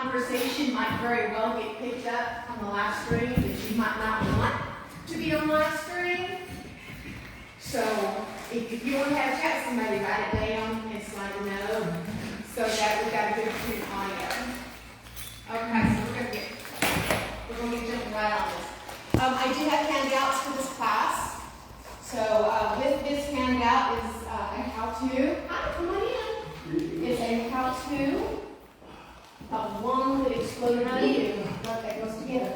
conversation might very well get picked up on the live stream that you might not want to be on live stream. So if you want to have a chat with somebody, write it down and slide a note so that we've got a good clear audio. Okay, so we're gonna get jumping right on this. I do have handouts for this class. So with this handout is a how-to. Hi, come on in. It's a how-to along with an exploded view. Look, that goes together.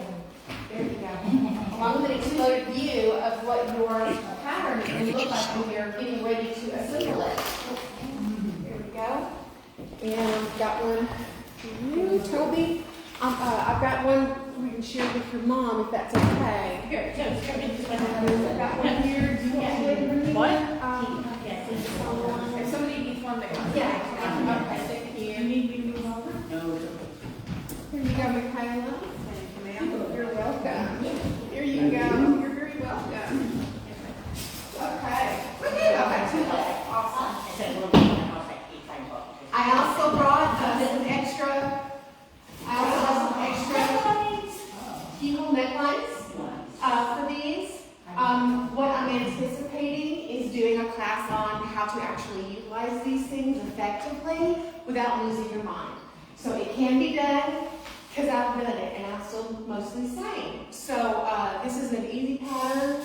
There you go. Along with an exploded view of what your pattern is going to look like when you're getting ready to assemble it. There we go. And I've got one for you, Toby. I've got one we can share with your mom if that's okay. Here, just come in. I've got one here. Do you want to bring me one? If somebody needs one, they can. Yeah. Okay, thank you. You need me to move over? No. Here you go, Michaela. You're welcome. Here you go. You're very welcome. Okay. Okay, two left. Awesome. I also brought some extra. I also have some extra keyhole necklines for these. What I'm anticipating is doing a class on how to actually utilize these things effectively without losing your mind. So it can be done because I've done it and I'm still mostly sane. So this is an easy pattern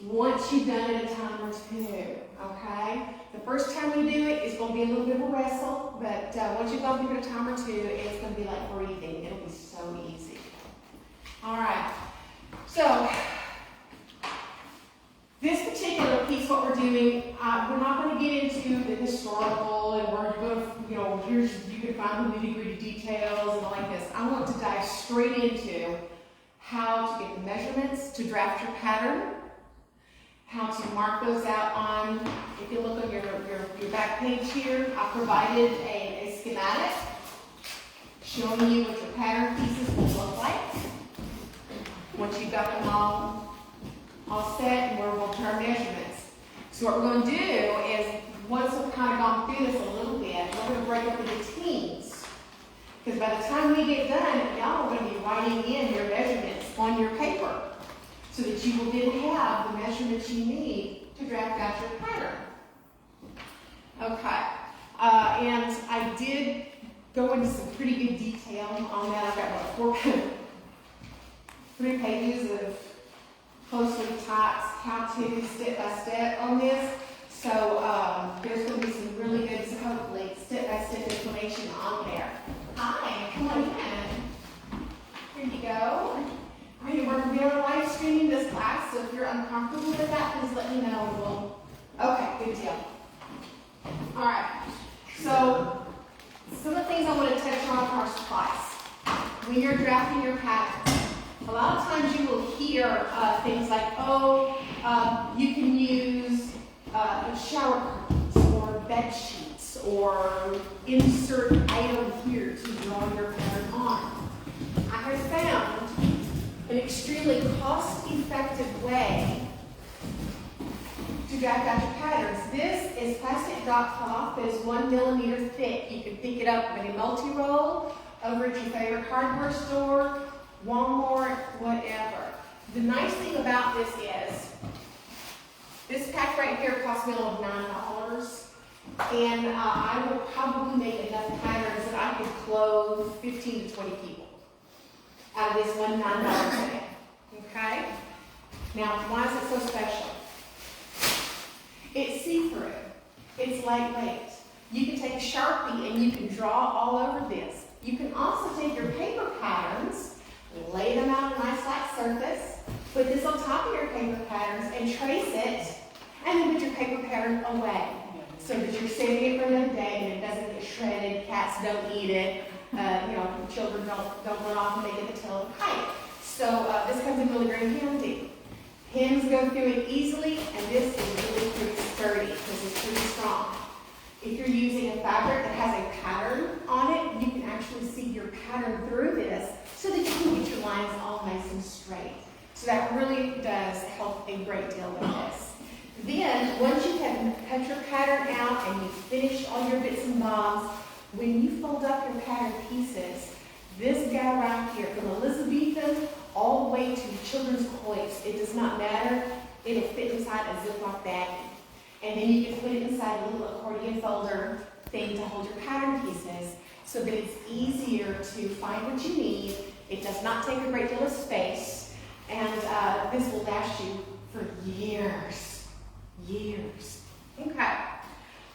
once you've done it a time or two, okay? The first time you do it, it's going to be a little bit of a wrestle, but once you've gone through it a time or two, it's going to be like breathing. It'll be so easy. All right. So this particular piece, what we're doing, we're not going to get into the historical and we're going to, here's, you can find the nitty-gritty details and all like this. I want to dive straight into how to get the measurements to draft your pattern, how to mark those out on, if you look on your back page here, I provided a schematic showing you what your pattern pieces will look like once you've got them all set and where we'll turn measurements. So what we're going to do is, once we've kind of gone through this a little bit, we're going to break up into teams. Because by the time we get done, y'all are going to be writing in your measurements on your paper so that you will then have the measurements you need to draft out your pattern. Okay. And I did go into some pretty good detail on that. I've got 3 pages of closely typed how-to step-by-step on this. So there's going to be some really good, hopefully, step-by-step information on there. Hi, come on in. Here you go. We are live streaming this class, so if you're uncomfortable with that, please let me know. Okay, good deal. All right. So some of the things I want to touch on are supplies. When you're drafting your pattern, a lot of times you will hear things like, you can use shower curtains or bed sheets or insert item here to draw your pattern on. I have found an extremely cost-effective way to draft out your patterns. This is plastic dot cloth that is 1 millimeter thick. You can pick it up in a multi-roll over at your favorite hardware store, Walmart, whatever. The nice thing about this is, this pack right here cost me a little $9, and I will probably make enough patterns that I could clothe 15 to 20 people out of this one $9 pack. Okay? Now, why is it so special? It's see-through. It's lightweight. You can take a Sharpie and you can draw all over this. You can also take your paper patterns, lay them out on a nice flat surface, put this on top of your paper patterns and trace it, and then put your paper pattern away so that you're saving it for another day and it doesn't get shredded, cats don't eat it, children don't run off and they get the tail of the kite. So this comes in really very handy. Pins go through it easily, and this is really pretty sturdy because it's pretty strong. If you're using a fabric that has a pattern on it, you can actually see your pattern through this so that you can get your lines all nice and straight. So that really does help a great deal with this. Then, once you have cut your pattern out and you've finished all your bits and bobs, when you fold up your pattern pieces, down around here, from Elizabethan all the way to children's coats. It does not matter. It'll fit inside a Ziploc bag. And then you can put it inside a little accordion folder thing to hold your pattern pieces so that it's easier to find what you need. It does not take a great deal of space, and this will last you for years. Years. Okay.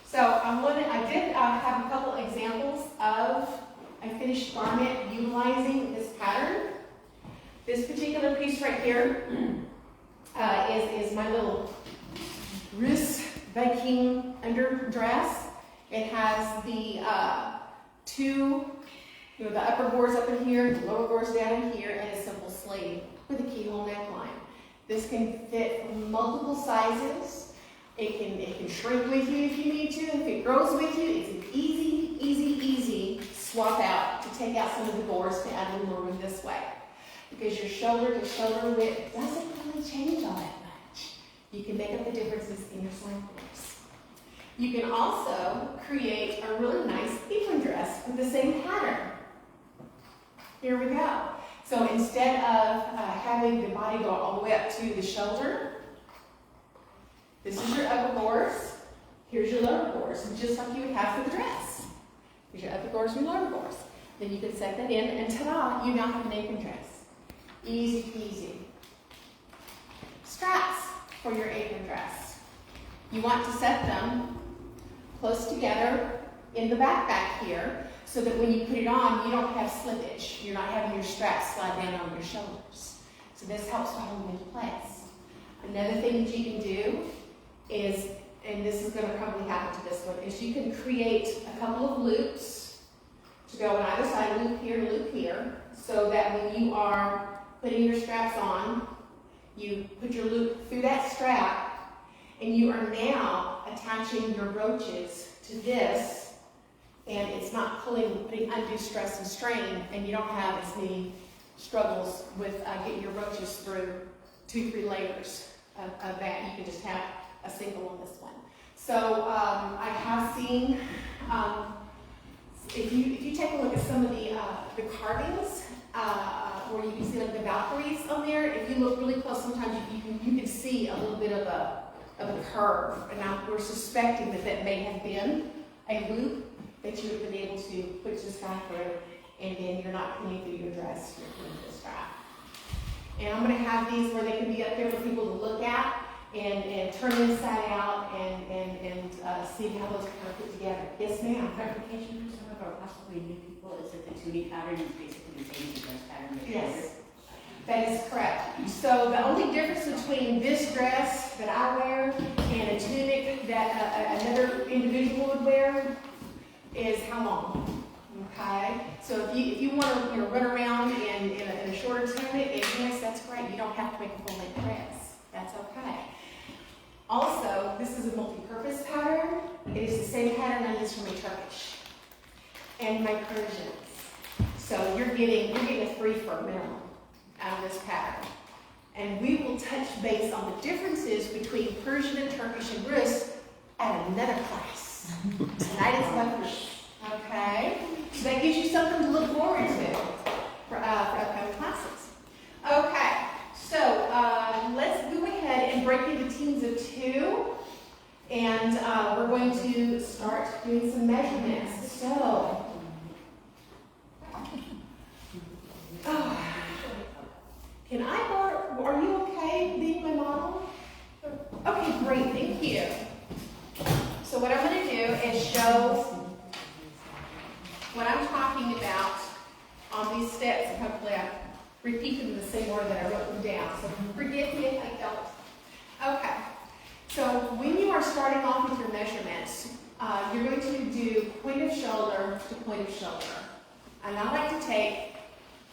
So I did have a couple examples of a finished garment utilizing this pattern. This particular piece right here is my little wrist Viking underdress. It has the the upper gores up in here, the lower gores down in here, and a simple sleeve with a keyhole neckline. This can fit multiple sizes. It can shrink with you if you need to. If it grows with you, it's an easy swap out to take out some of the gores to add a little more room this way. Because your shoulder to shoulder width doesn't really change all that much. You can make up the differences in your side gores. You can also create a really nice apron dress with the same pattern. Here we go. So instead of having the body go all the way up to the shoulder, this is your upper gores. Here's your lower gores, just like you would have for the dress. Here's your upper gores and your lower gores. Then you can set that in, and ta-da, you now have an apron dress. Easy peasy. Straps for your apron dress. You want to set them close together in the back here so that when you put it on, you don't have slippage. You're not having your straps slide down on your shoulders. So this helps to hold them into place. Another thing that you can do is, and this is going to probably happen to this one, is you can create a couple of loops to go on either side, loop here, so that when you are putting your straps on, you put your loop through that strap, and you are now attaching your brooches to this, and it's not putting undue stress and strain, and you don't have as many struggles with getting your brooches through 2-3 layers of that. You can just have a single on this one. So I have seen, if you take a look at some of the carvings, where you can see like the Valkyries on there, if you look really close, sometimes you can see a little bit of a curve. And now we're suspecting that may have been a loop that you have been able to put this guy through, and then you're not pulling through your dress, you're pulling this strap. And I'm going to have these where they can be up there for people to look at and turn inside out and see how those kind of fit together. Yes, ma'am. Clarification for some of our possibly new people is that the Tunic pattern is basically the same as the dress pattern. Yes, that is correct. So the only difference between this dress that I wear and a tunic that another individual would wear is how long. Okay, so if you want to run around in a shorter tunic, and yes, that's great. You don't have to make a full length dress. That's okay. Also, this is a multi-purpose pattern. It is the same pattern I use for my Turkish and my Persians. So you're getting a 3 for a minimum out of this pattern. And we will touch base on the differences between Persian and Turkish and Rus at another class. Tonight is my first. Okay? So that gives you something to look forward to for upcoming classes. Okay, so let's go ahead and break into teams of 2. And we're going to start doing some measurements. So, can I borrow, are you okay being my model? Okay, great, thank you. So what I'm going to do is show what I'm talking about on these steps, and hopefully I repeat them in the same order that I wrote them down. So forgive me if I don't. Okay. So when you are starting off with your measurements, you're going to do point of shoulder to point of shoulder. And I like to take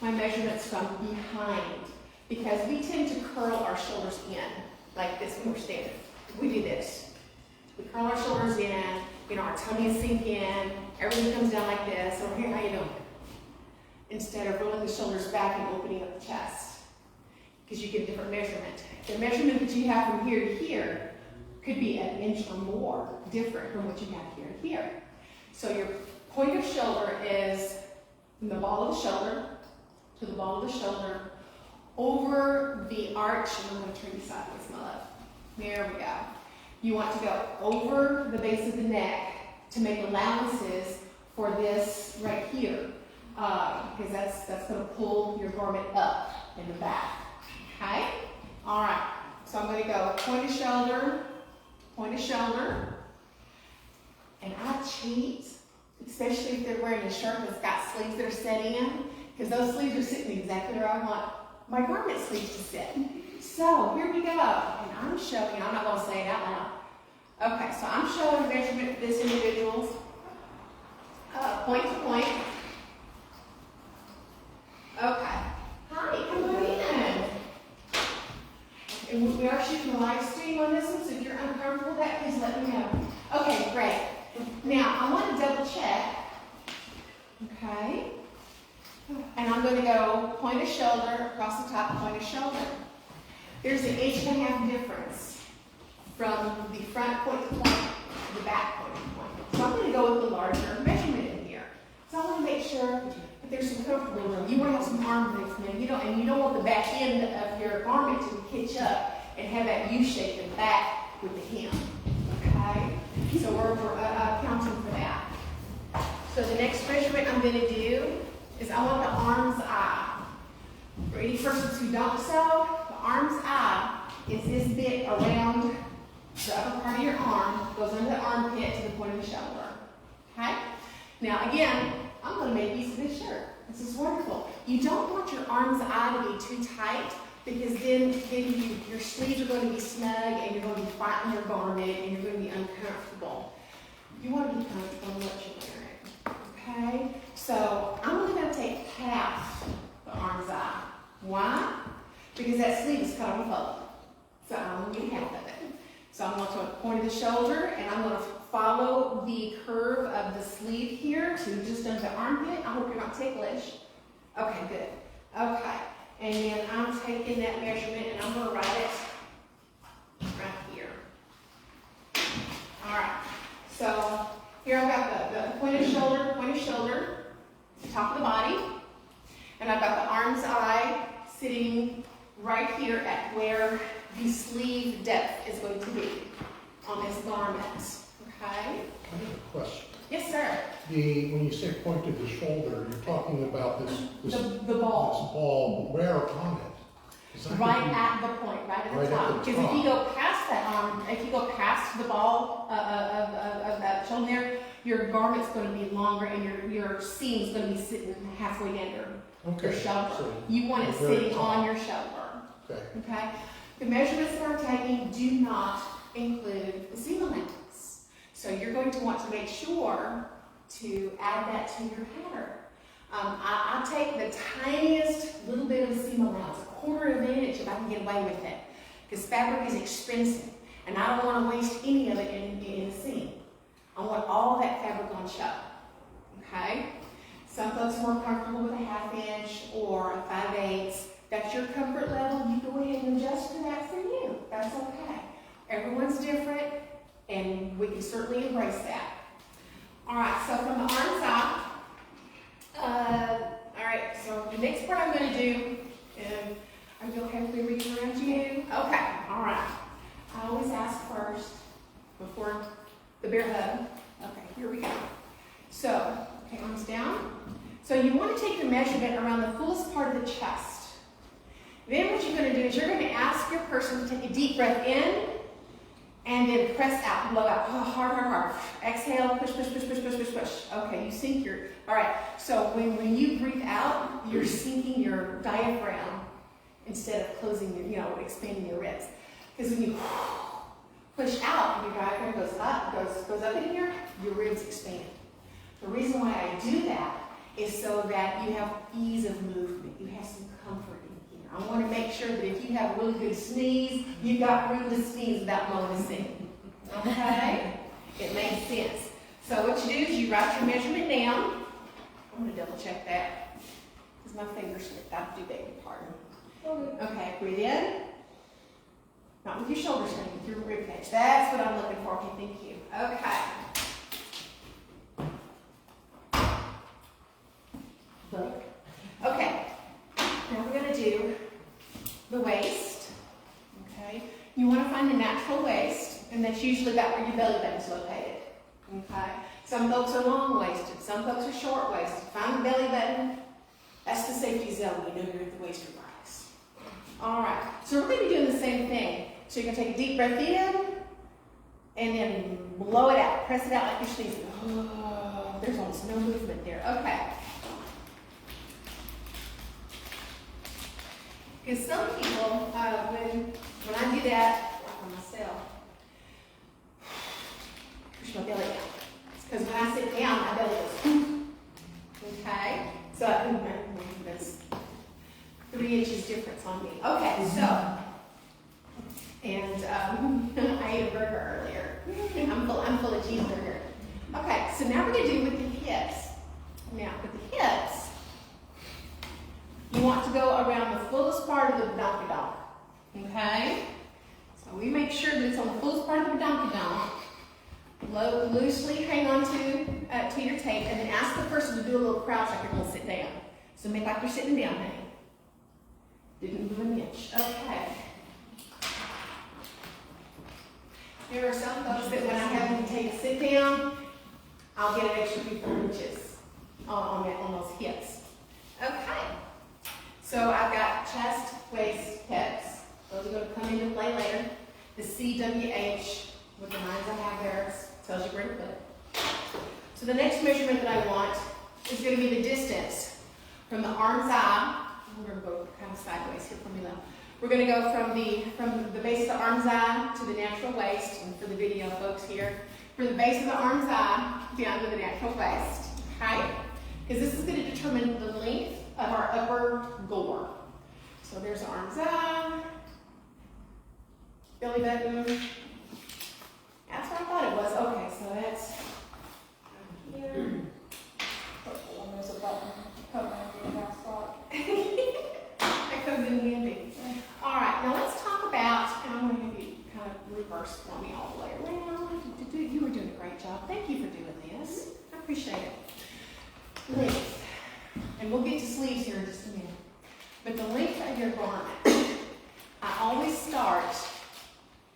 my measurements from behind because we tend to curl our shoulders in like this when we're standing. We do this. We curl our shoulders in, our tummies sink in, everything comes down like this. Over here, how you doing? Instead of rolling the shoulders back and opening up the chest, because you get a different measurement. The measurement that you have from here to here could be an inch or more different from what you have here to here. So your point of shoulder is from the ball of the shoulder to the ball of the shoulder, over the arch, and I'm going to turn you sideways, my love. There we go. You want to go over the base of the neck to make allowances for this right here, because that's going to pull your garment up in the back. Okay? All right. So I'm going to go point of shoulder, and I cheat, especially if they're wearing a shirt that's got sleeves that are set in, because those sleeves are sitting exactly where I want my garment sleeves to sit. So here we go, and I'm showing, I'm not going to say it out loud. Okay, so I'm showing measurement for this individual's point to point. Okay. Hi, come on in. And we are shooting a live stream on this one, so if you're uncomfortable with that, please let me know. Okay, great. Now, I want to double check. Okay. And I'm going to go point of shoulder, across the top, point of shoulder. There's an 1.5 inch difference from the front point to point to the back point to point. So I'm going to go with the larger measurement in here. So I want to make sure that there's some comfortable room. You want to have some arm length, and you don't want the back end of your garment to hitch up and have that U shape in the back with the hem. Okay? So we're counting for that. So the next measurement I'm going to do is I want the arm's eye. For any persons who don't sew, the arm's eye is this bit around the upper part of your arm, goes under the armpit to the point of the shoulder. Okay? Now again, I'm going to make use of this shirt. This is wonderful. You don't want your arm's eye to be too tight, because then your sleeves are going to be snug and you're going to be fighting your garment and you're going to be uncomfortable. You want to be comfortable in what you're wearing. Okay? So I'm only going to take half the arm's eye. Why? Because that sleeve is cut on a fold. So I'm going to get half of it. So I'm going to point of the shoulder, and I'm going to follow the curve of the sleeve here to just under the armpit. I hope you're not ticklish. Okay, good. Okay. And then I'm taking that measurement and I'm going to write it right here. All right. So here I've got the point of shoulder, top of the body. And I've got the arm's eye sitting right here at where the sleeve depth is going to be on this garment. Okay? I have a question. Yes, sir. When you say point to the shoulder, you're talking about this The ball. This ball. Where on it? Is that Right at the point, right at the top. Because if you go past that arm, if you go past the ball of that shoulder there, your garment's going to be longer and your seam's going to be sitting halfway under your shoulder. So you want it sitting on your shoulder. Okay. Okay? The measurements that I'm taking do not include the seam allowance. So you're going to want to make sure to add that to your pattern. I take the tiniest little bit of a seam allowance, 1/4 inch if I can get away with it, because fabric is expensive, and I don't want to waste any of it in the seam. I want all that fabric on show. Okay? Some folks are more comfortable with a 1/2 inch or a 5/8. That's your comfort level. You go ahead and adjust to that for you. That's okay. Everyone's different, and we can certainly embrace that. All right, so from the arm side, all right, so the next part I'm going to do, are you okay with me reading around you? Okay, all right. I always ask first before the bear hug. Okay, here we go. So, okay, arms down. So you want to take your measurement around the fullest part of the chest. Then what you're going to do is you're going to ask your person to take a deep breath in, and then press out, blow out, hard. Exhale, push. Okay, you sink all right, so when you breathe out, you're sinking your diaphragm instead of closing expanding your ribs. Because when you push out, your diaphragm goes up in here, your ribs expand. The reason why I do that is so that you have ease of movement, you have some comfort in here. I want to make sure that if you have a really good sneeze, you've got room to sneeze without blowing a sink. Okay? It makes sense. So what you do is you write your measurement down. I'm going to double check that because my fingers slipped. I do beg your pardon. Okay, breathe in. Not with your shoulders, honey, with your rib cage. That's what I'm looking for. Okay, thank you. Okay. Look. Okay. do the waist, okay? You want to find a natural waist, and that's usually about where your belly button's located, okay? Some folks are long-waisted, some folks are short-waisted. Find the belly button, that's the safety zone. You know you're at the waist regardless. All right, so we're going to be doing the same thing. So you're going to take a deep breath in, and then blow it out. Press it out like you're sneezing. Oh, there's almost no movement there. Okay. Because some people, when I do that, like on myself, push my belly out. Because when I sit down, my belly goes, okay? So that's 3 inches difference on me. Okay, so, and I ate a burger earlier. I'm full of cheeseburger. Okay, so now we're going to do with the hips. Now, with the hips, you want to go around the fullest part of the badonkadonk. Okay? So we make sure that it's on the fullest part of the badonkadonk. Loosely hang on to your tape, and then ask the person to do a little crouch like you're going to sit down. So make like you're sitting down, honey. Didn't move an inch. Okay. There are some folks that when I have them take a sit down, I'll get an extra few inches on those hips. Okay. So I've got chest, waist, hips. Those are going to come into play later. The CWH with the lines I have there tells you where to put it. So the next measurement that I want is going to be the distance from the arm's eye. We're going to go kind of sideways here for me though. We're going to go from the base of the arm's eye to the natural waist, and for the video folks here, from the base of the arm's eye down to the natural waist. Okay? Because this is going to determine the length of our upper gore. So there's the arm's eye, belly button. That's what I thought it was. Okay, so that's here. Oh, there's a button covering the last spot. That comes in handy. All right, now let's talk about, and I'm going to have you kind of reverse for me all the way around. You were doing a great job. Thank you for doing this. I appreciate it. Length. And we'll get to sleeves here in just a minute. But the length of your garment, I always start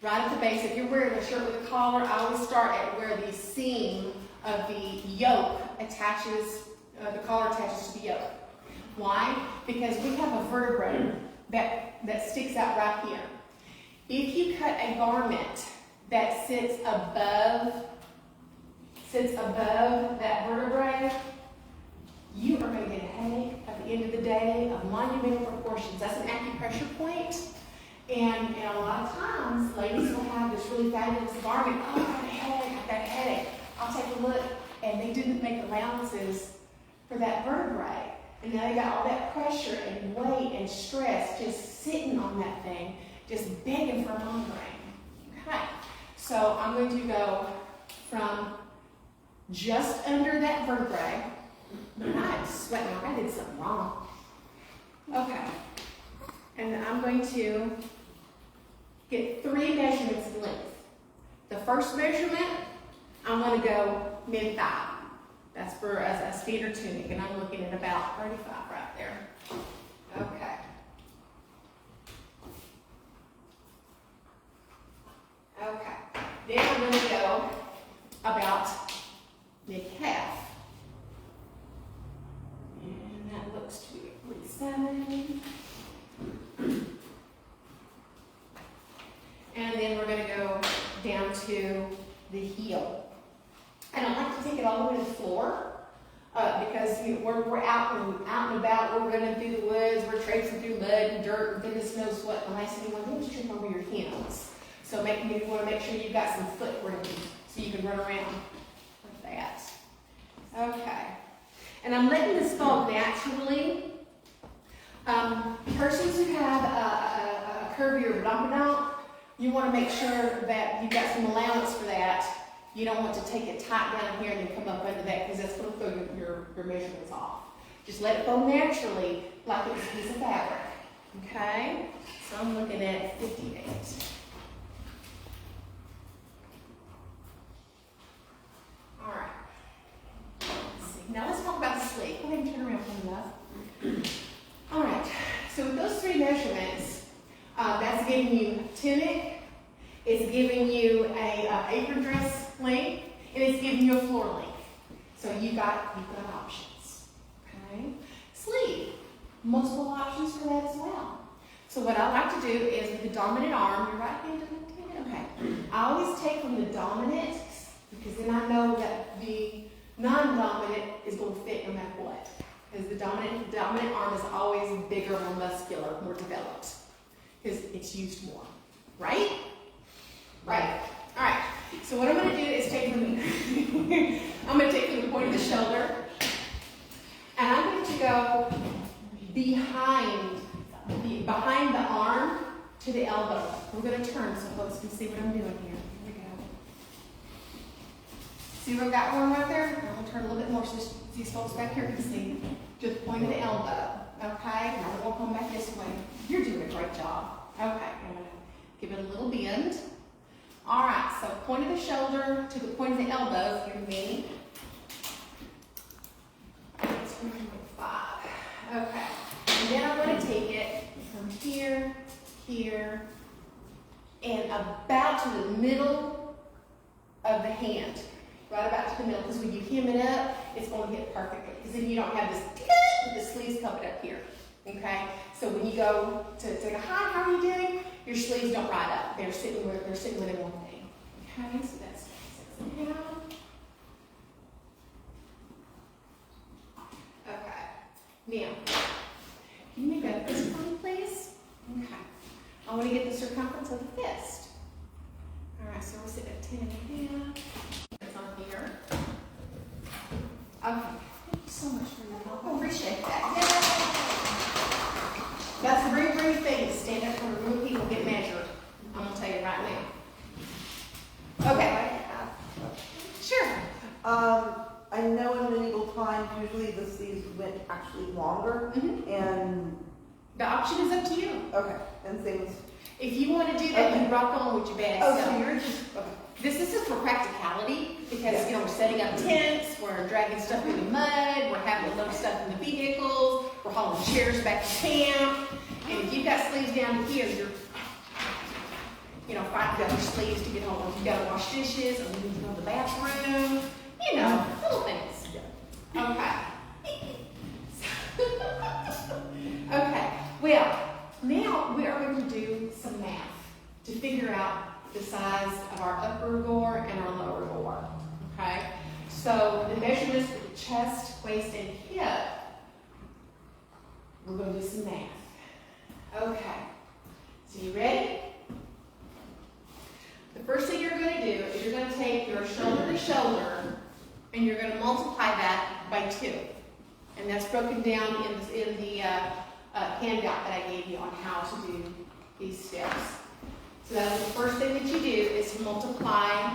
right at the base. If you're wearing a shirt with a collar, I always start at where the seam of the yoke attaches, the collar attaches to the yoke. Why? Because we have a vertebrae that sticks out right here. If you cut a garment that sits above that vertebrae, you are going to get a headache at the end of the day of monumental proportions. That's an acupressure point. And a lot of times, ladies will have this really fabulous garment. Oh, I've got a headache. I'll take a look. And they didn't make allowances for that vertebrae. And now they got all that pressure and weight and stress just sitting on that thing, just begging for a migraine. Okay. So I'm going to go from just under that vertebrae. I'm sweating like I did something wrong. Okay. And I'm going to get 3 measurements of length. The first measurement, I'm going to go mid-thigh. That's for a skater tunic, and I'm looking at about 35 right there. Okay. Okay. Then I'm going to go about mid-calf. And that looks to be 47. And then we're going to go down to the heel. I don't like to take it all the way to the floor because we're out and about. We're running through the woods. We're traipsing through mud and dirt and goodness knows what. The last thing you want to do is trip over your heels. So you want to make sure you've got some foot room so you can run around like that. Okay. And I'm letting this fall naturally. Persons who have a curvier badonkadonk, you want to make sure that you've got some allowance for that. You don't want to take it tight down here and then come up under that because that's going to throw your measurements off. Just let it go naturally like it's a piece of fabric. Okay? So I'm looking at 58. All right. Let's see. Now let's talk about the sleeve. Go ahead and turn around for enough. All right. So with those giving you Tunic, it's giving you a apron dress length, and it's giving you a floor length. So you've got options. Okay. Sleeve, multiple options for that as well. So what I like to do is with the dominant arm, you're right-handed, left-handed, okay. I always take from the dominant because then I know that the non-dominant is going to fit no matter what. Because the dominant arm is always bigger, more muscular, more developed. Because it's used more. Right? Right. All right. So what I'm going to do is take from the I'm going to take from the point of the shoulder, and I'm going to go behind the arm to the elbow. We're going to turn so folks can see what I'm doing here. Here we go. See where I've got one right there? I'm going to turn a little bit more so these folks back here can see. Just the point of the elbow. Okay? Now we'll come back this way. You're doing a great job. Okay. I'm going to give it a little bend. All right. So point of the shoulder to the point of the elbow. If you're me. That's 1.5. Okay. And then I'm going to take it from here, here, and about to the middle of the hand. Right about to the middle, because when you hem it up, it's going to hit perfectly. Because then you don't have this with the sleeves covered up here. Okay? So when you go to say, hi, how are you doing? Your sleeves don't ride up. They're sitting where they want to be. Okay, so that's 6 down. Okay. Now, can you make a fist for me, please? Okay. I want to get the circumference of the fist. All right, so we're sitting at 10.5. It's on here. Okay. Thank you so much for your help. I appreciate that. Yay! That's a very, very thing to stand up from a room of people get measured. I'm going to tell you right now. Okay. Sure. I know in medieval times, usually the sleeves went actually longer, and The option is up to you. okay, and same as If you want to do that, Okay. you rock on with your bag. so you're just okay. This is for practicality because, we're setting up tents, we're dragging stuff through the mud, we're having to load stuff in the vehicles, we're hauling chairs back to camp. And if you've got sleeves down to here, you're, fighting your sleeves to get home. If you've got to wash dishes, or you need to go to the bathroom, little things. Okay. Okay, well, now we are going to do some math to figure out the size of our upper gore and our lower gore. Okay? So the measurements for the chest, waist, and hip, we're going to do some math. Okay. So you ready? The first thing you're going to do is you're going to take your shoulder to shoulder and you're going to multiply that by 2. And that's broken down in the handout that I gave you on how to do these steps. So that's the first thing that you do is multiply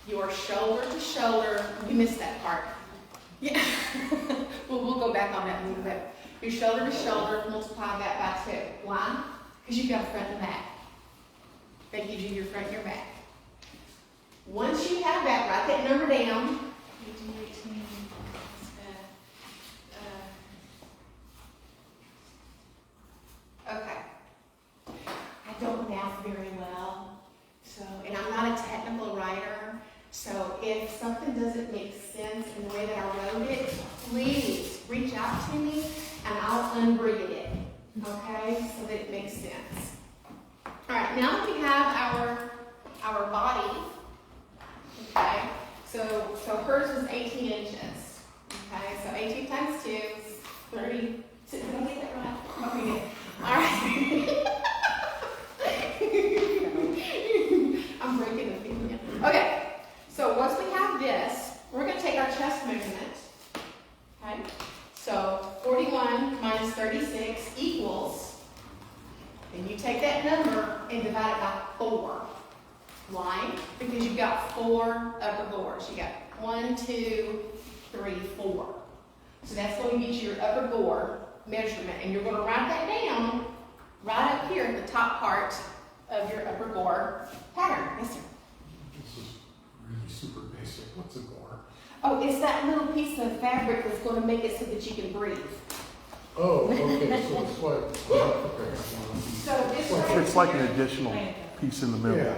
your shoulder to shoulder. You missed that part. Yeah. we'll go back on that in a little bit. Your shoulder to shoulder, multiply that by 2. Why? Because you've got a front and back. That gives you your front and your back. Once you have that, write that number down. Okay. I don't math very well, and I'm not a technical writer, so if something doesn't make sense in the way that I wrote it, please reach out to me and I'll unbrigit it, okay, so that it makes sense. All right, now that we have our body, okay, so hers is 18 inches, okay, so 18 times 2 is 30. Did I get that right? Okay, good. All right. I'm breaking the thing again. Okay, so once we have this, we're going to take our chest measurement. Okay, so 41 minus 36 equals, and you take that number and divide it by 4. Why? Because you've got 4 upper gores. You got 1, 2, 3, 4. So that's going to get you your upper gore measurement, and you're going to write that down right up here at the top part of your upper gore pattern. Yes, sir. This is really super basic. What's a gore? Oh, it's that little piece of fabric that's going to make it so that you can breathe. Oh, okay, so it's like, okay. So this Well, right It's like an here, additional piece in the middle. Yeah,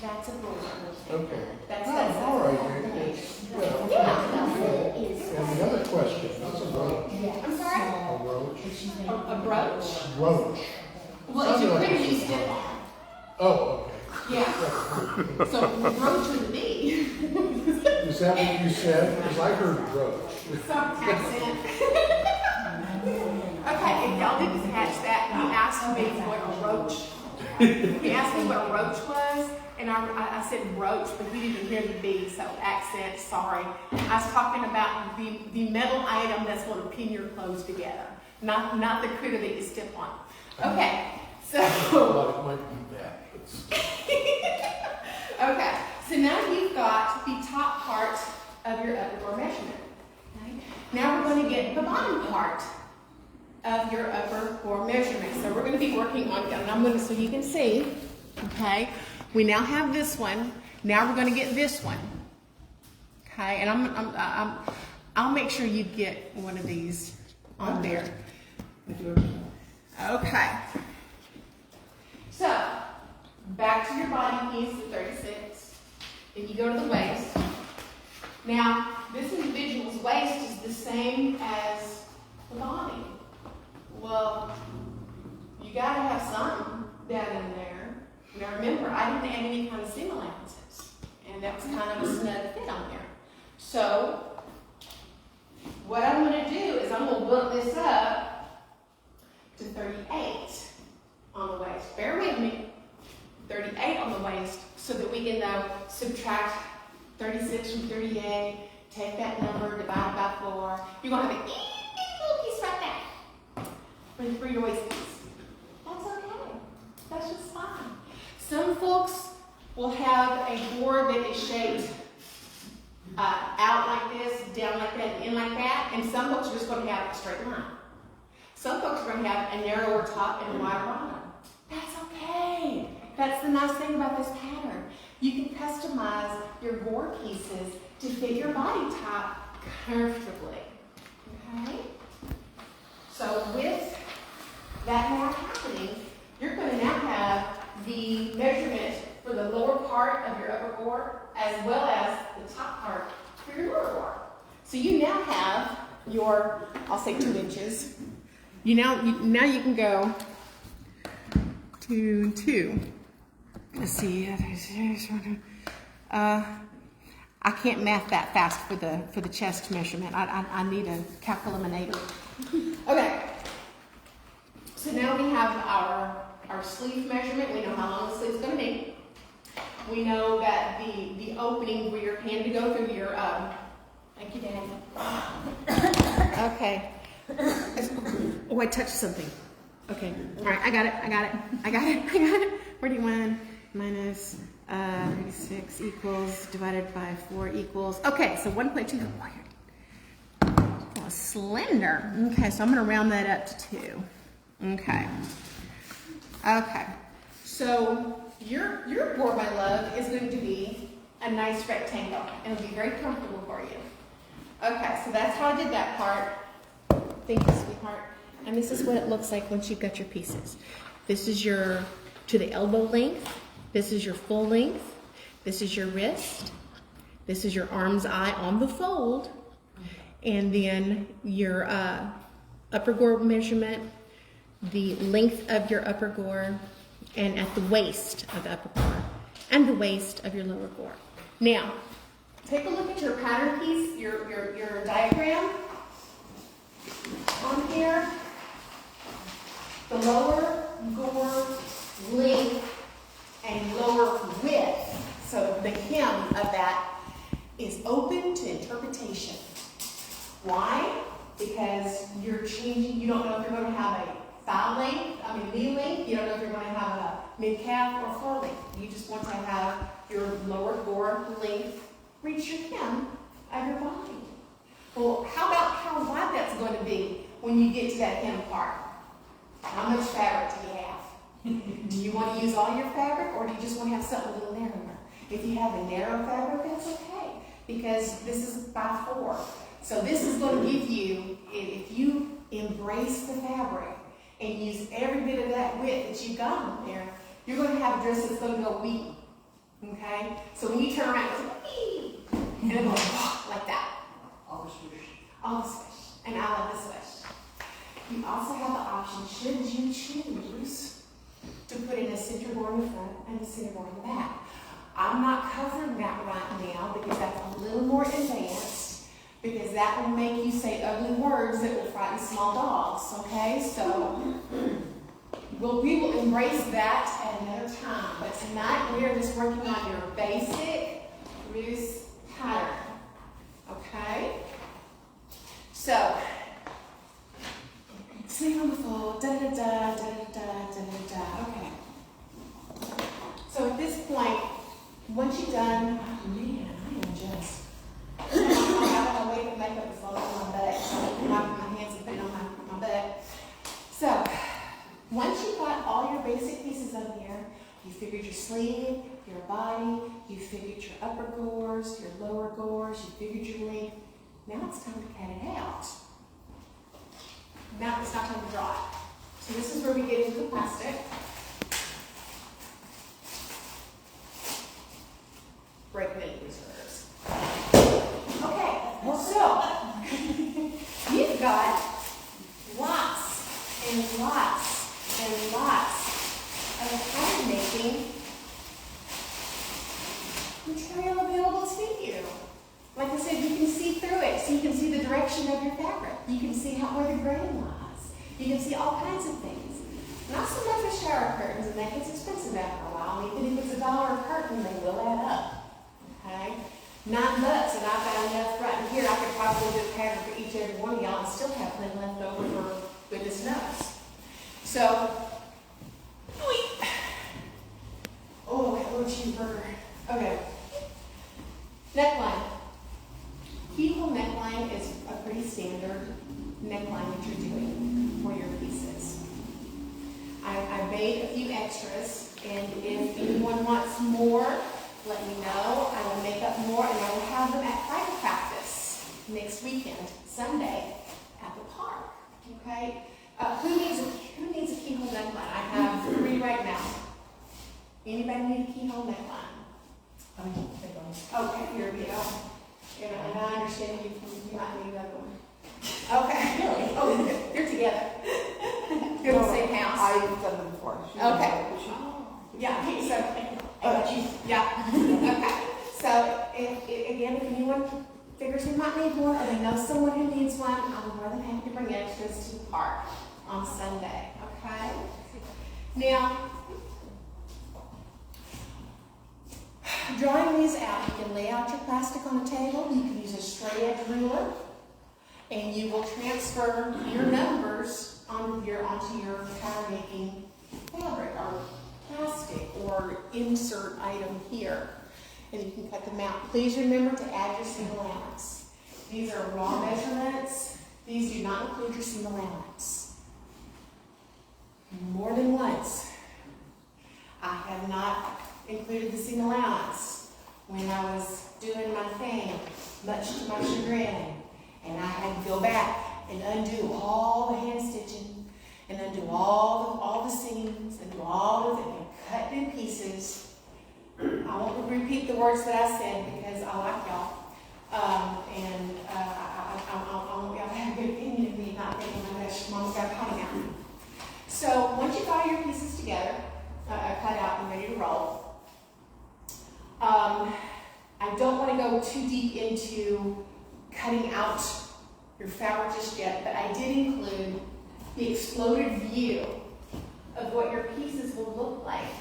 that's a border. okay. That's Oh, all right, it's, yeah. Is, And the other question, that's a roach. I'm sorry? A roach? A brooch? Roach. Well, it's a Sounded like pretty it's you a stiff roach. on. Oh, Yeah. So roach with a B. okay. Is that what you said? Because I heard roach. Some accent. Okay, if y'all didn't catch that, you asked me what a roach. He asked me what a roach was, and I said roach, but he didn't hear the B, so accent, sorry. I was talking about the metal item that's going to pin your clothes together, not the critter that you step on. Okay, so. I thought it might be that. Okay, so now you've got the top part of your upper bore measurement. Okay? Now we're going to get the bottom part of your upper bore measurement. So we're going to be working on, and I'm going to, so you can see, okay, we now have this one. Now we're going to get this one. Okay, and I'll make sure you get one of these on there. Okay. So, back to your body piece, the 36. If you go to the waist. Now, this individual's waist is the same as the body. Well, you gotta have something down in there. Now remember, I didn't add any kind of seam allowances. And that was kind of a snug fit on there. So, what I'm gonna do is I'm gonna bump this up to 38 on the waist. Bear with me. 38 on the waist, so that we can subtract 36 from 38, take that number, divide by 4. You're going to have a little piece right there for your waist piece. That's okay. That's just fine. Some folks will have a board that is shaped out like this, down like that, and in like that, and some folks are just going to have a straight line. Some folks are going to have a narrower top and a wider bottom. That's okay. That's the nice thing about this pattern. You can customize your gore pieces to fit your body type comfortably. Okay? So with that now happening, you're going to now have the measurement for the lower part of your upper gore as well as the top part for your lower gore. So you now have your, I'll say 2 inches. Now you can go to 2. Let's see. I can't math that fast for the chest measurement. I need a calculator. Okay. So now we have our sleeve measurement. We know how long the sleeve is going to be. We know that the opening for your hand to go through your thank you, Daddy. Okay. Oh, I touched something. Okay. All right. I got it. 41 minus 36 equals divided by 4 equals. Okay. So 1.2. Oh, slender. Okay. So I'm going to round that up to 2. Okay. Okay. So your board, my love, is going to be a nice rectangle. It'll be very comfortable for you. Okay. So that's how I did that part. Thank you, sweetheart. And this is what it looks like once you've got your pieces. This is your to the elbow length. This is your full length. This is your wrist. This is your arm's eye on the fold. And then your upper gore measurement, the length of your upper gore, and at the waist of the upper gore, and the waist of your lower gore. Now, take a look at your pattern piece, your diagram on here. The lower gore length and lower width, so the hem of that is open to interpretation. Why? Because you're changing, you don't know if you're going to have a thigh length, knee length, you don't know if you're going to have a mid-calf or floor length. You just want to have your lower gore length reach your hem of your body. Well, how about how wide that's going to be when you get to that hem part? How much fabric do you have? Do you want to use all your fabric, or do you just want to have something a little narrower? If you have a narrow fabric, that's okay, because this is by 4. So this is going to give you, if you embrace the fabric, and use every bit of that width that you've got on there, you're going to have a dress that's going to go wee. Okay? So when you turn around, it's like wee, and it'll go like that. All the swoosh. All the swish. And I love the swish. You also have the option, should you choose, to put in a center board in the front and a center board in the back. I'm not covering that right now because that's a little more advanced, because that will make you say ugly words that will frighten small dogs, okay? So we will embrace that at another time. But tonight we are just working on your basic loose pattern, okay? So, sleep on the floor, okay. So at this point, once you're done, oh man, I am just, I wake up makeup is all on my butt, so I'm wiping my hands and putting it on my butt. So, once you've got all your basic pieces on here, you figured your sleeve, your body, you figured your upper gores, your lower gores, you figured your length. Now it's time to cut it out. Now it's not time to draw it. So this is where we get into the plastic. Break many reserves. Okay, so you've got lots and lots and lots of pattern making material available to you. Like I said, you can see through it, so you can see the direction of your fabric. You can see where the grain lies. You can see all kinds of things. Not so much with shower curtains, and that gets expensive after a while. Even if it's $1 a curtain, they will add up. Okay? $9, and I've got enough right in here. I could probably do a pattern for each and every one of y'all and still have plenty left over for goodness knows. So, oh, a little cheeseburger. Okay. Neckline. Keyhole neckline is a pretty standard neckline that you're doing for your pieces. I made a few extras, and if anyone wants more, let me know. I will make up more, and I will have them at private practice next weekend, Sunday, at the park. Okay? Who needs a keyhole neckline? I have 3 right now. Anybody need a keyhole neckline? Okay, here we go. And I understand you might need another one. Okay. Oh, you're together. You're in the same house. I've done them before. Okay. Yeah, yeah. Okay. So, again, if anyone figures they might need one, or they know someone who needs one, I'm more than happy to bring extras to the park on Sunday. Okay? Now, drawing these out, you can lay out your plastic on the table. You can use a straight edge ruler, and you will transfer your numbers onto your pattern making fabric or plastic or insert item here, and you can cut them out. Please remember to add your seam allowance. These are raw measurements. These do not include your seam allowance. More than once, I have not included the seam allowance when I was doing my thing, much to my chagrin, and I had to go back and undo all the hand stitching and undo all the seams and do all of it and cut in pieces. I won't repeat the words that I said because I like y'all, and I want y'all to have a good opinion of me, not thinking, oh my gosh, Mom's got a potty now. So once you've got your pieces together, cut out and ready to roll, I don't want to go too deep into cutting out your fabric just yet, but I did include the exploded view of what your pieces will look like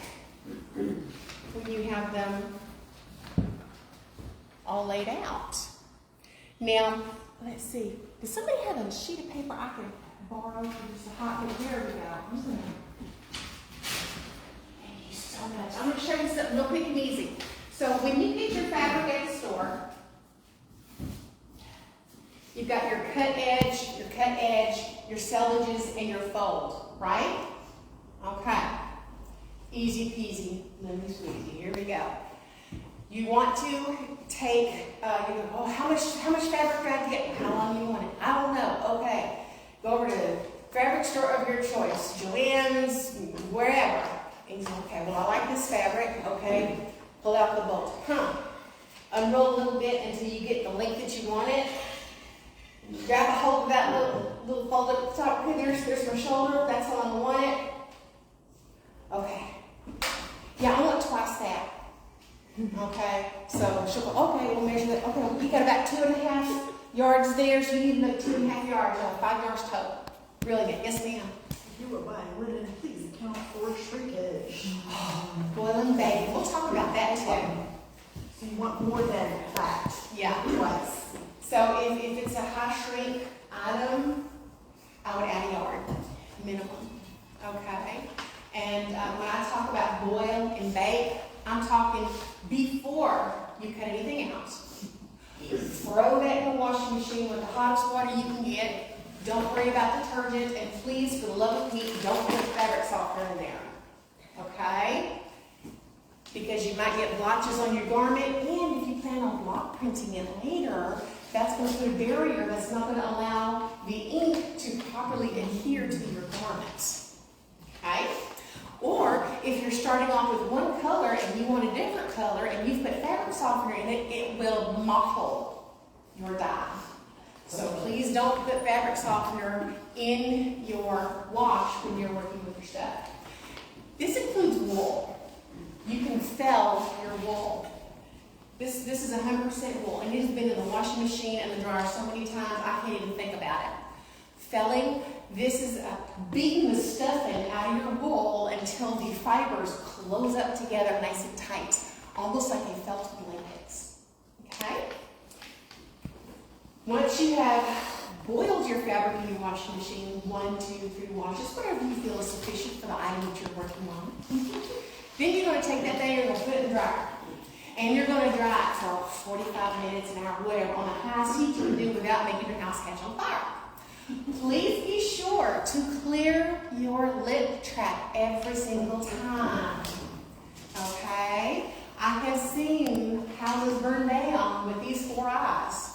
when you have them all laid out. Now, let's see. Does somebody have a sheet of paper I could borrow for just a hot minute? There we go. Thank you so much. I'm going to show you something real quick and easy. So when you get your fabric at the store, you've got your cut edge, your sellages, and your fold, right? Okay. Easy peasy, lemon squeezy. Here we go. You want to take, you go, oh, how much fabric do I get? How long do you want it? I don't know. Okay. Go over to the fabric store of your choice, Joann's, wherever. And you say, okay, well, I like this fabric, okay. Pull out the bolt. Unroll a little bit until you get the length that you want it. Grab a hold of that little fold at the top. Okay, there's my shoulder. That's how I want it. Okay. Yeah, I want twice that. Okay. So she'll go, okay, we'll measure that. Okay, you got about 2.5 yards there, so you need another 2.5 yards, 5 yards total. Really good. Yes, ma'am. If you were buying linen, please account for shrinkage. Boiling baby. We'll talk about that too. So you want more than that. Yeah. Twice. So if it's a high shrink item, I would add a yard, minimum, okay? And when I talk about boil and bake, I'm talking before you cut anything else. Throw that in the washing machine with the hottest water you can get. Don't worry about detergent, and please, for the love of Pete, don't put fabric softener in there, okay? Because you might get blotches on your garment, and if you plan on block printing it later, that's going to put a barrier that's not going to allow the ink to properly adhere to your garments. Okay? Or if you're starting off with one color and you want a different color and you've put fabric softener in it, it will mottle your dye. So please don't put fabric softener in your wash when you're working with your stuff. This includes wool. You can fell your wool. This is 100% wool, and it has been in the washing machine and the dryer so many times I can't even think about it. Felling, this is beating the stuffing out of your wool until the fibers close up together nice and tight, almost like they felt blankets. Okay? Once you have boiled your fabric in your washing machine, 1, 2, 3 washes, whatever you feel is sufficient for the item that you're working on, then you're going to take that thing and you're going to put it in the dryer. And you're going to dry it for 45 minutes, an hour, whatever, on a high heat you can do without making your house catch on fire. Please be sure to clear your lip trap every single time. Okay? I have seen houses burn down with these 4 eyes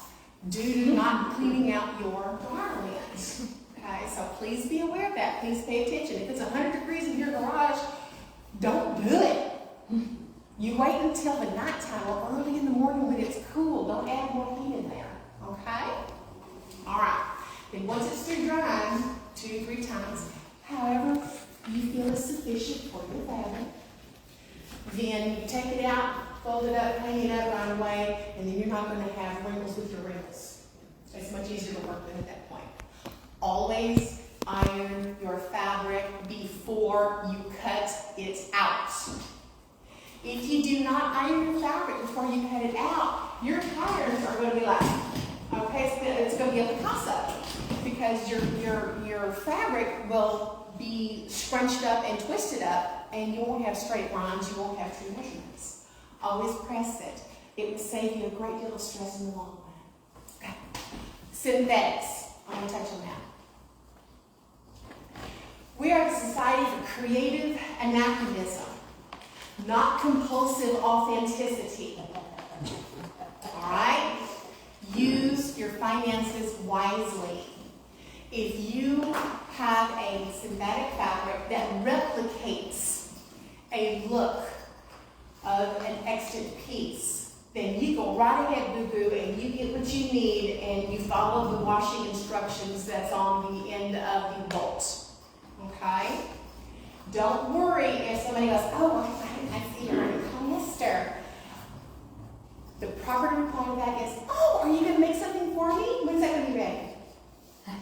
due to not cleaning out your dryer lens. Okay? So please be aware of that. Please pay attention. If it's 100 degrees in your garage, don't do it. You wait until the nighttime or early in the morning when it's cool. Don't add more heat in there, okay? All right. Then once it's through drying, 2 or 3 times, however you feel is sufficient for your fabric, then you take it out, fold it up, hang it up right away, and then you're not going to have wrinkles with your wrinkles. It's much easier to work with at that point. Always iron your fabric before you cut it out. If you do not iron your fabric before you cut it out, your patterns are going to be like, okay, it's going to be a Picasso, because your fabric will be scrunched up and twisted up, and you won't have straight lines, you won't have true measurements. Always press it. It will save you a great deal of stress in the long run. Okay. Synthetics. I'm going to touch on that. We are a society for creative anachronism, not compulsive authenticity. All right? Use your finances wisely. If you have a synthetic fabric that replicates a look of an extant piece, then you go right ahead, boo-boo, and you get what you need, and you follow the washing instructions that's on the end of the bolt. Okay? Don't worry if somebody goes, oh, I see you're in polyester. The proper reply to that is, oh, are you going to make something for me? When's that going to be ready?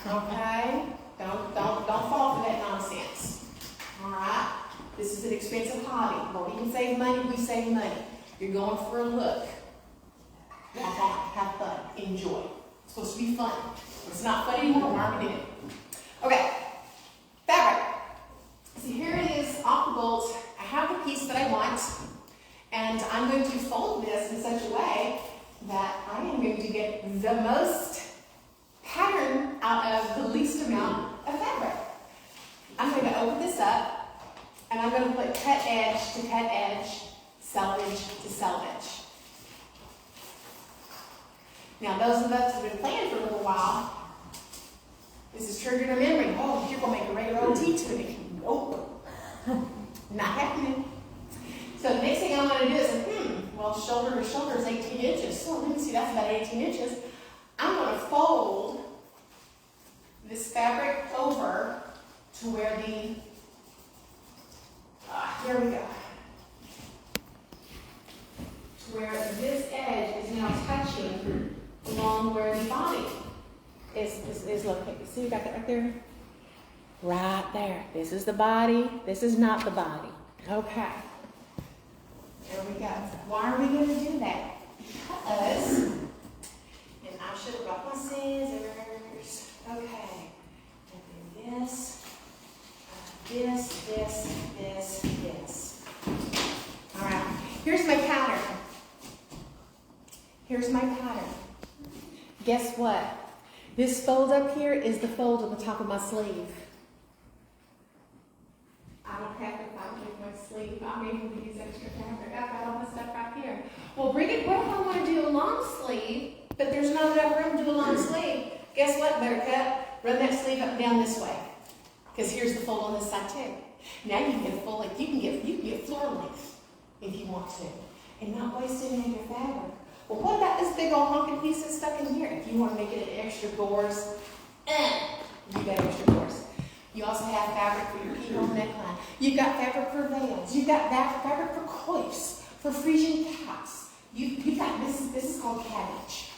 Okay? Don't fall for that nonsense. All right? This is an expensive hobby. Where we can save money, we save money. You're going for a look. Walk on, have fun, enjoy. It's supposed to be fun. If it's not fun anymore, why are we doing it? Okay. Fabric. So here it is off the bolt. I have the piece that I want, and I'm going to fold this in such a way that I am going to get the most pattern out of the least amount of fabric. I'm going to open this up, and I'm going to put cut edge to cut edge, selvage to selvage. Now, those of us who have been playing for a little while This is triggered a memory. Oh, you're gonna make a regular old tea tunic. Nope. Not happening. So the next thing I'm gonna do is, well, shoulder to shoulder is 18 inches. So let me see, that's about 18 inches. I'm gonna fold this fabric over to where the, here we go. To where this edge is now touching along where the body is located. See, you got that right there? Right there. This is the body. This is not the body. Okay. There we go. Why are we going to do that? Because, and I should have brought my scissors. Okay. And then this. All right. Here's my pattern. Here's my pattern. Guess what? This fold up here is the fold on the top of my sleeve. I don't have to fabricate my sleeve. I'm able to use extra fabric. I've got all this stuff right here. Well, Brigit, what if I want to do a long sleeve, but there's not enough room to do a long sleeve? Guess what, Buttercup? Run that sleeve up and down this way. Because here's the fold on this side too. Now you can get a full, like you can get floor length if you want to, and not waste any of your fabric. Well, what about this big old honking piece that's stuck in here? If you want to make it an extra gauze, you got extra gauze. You also have fabric for your keyhole neckline. You've got fabric for veils. You've got fabric for coifs, for Frisian caps. You've got this is called cabbage.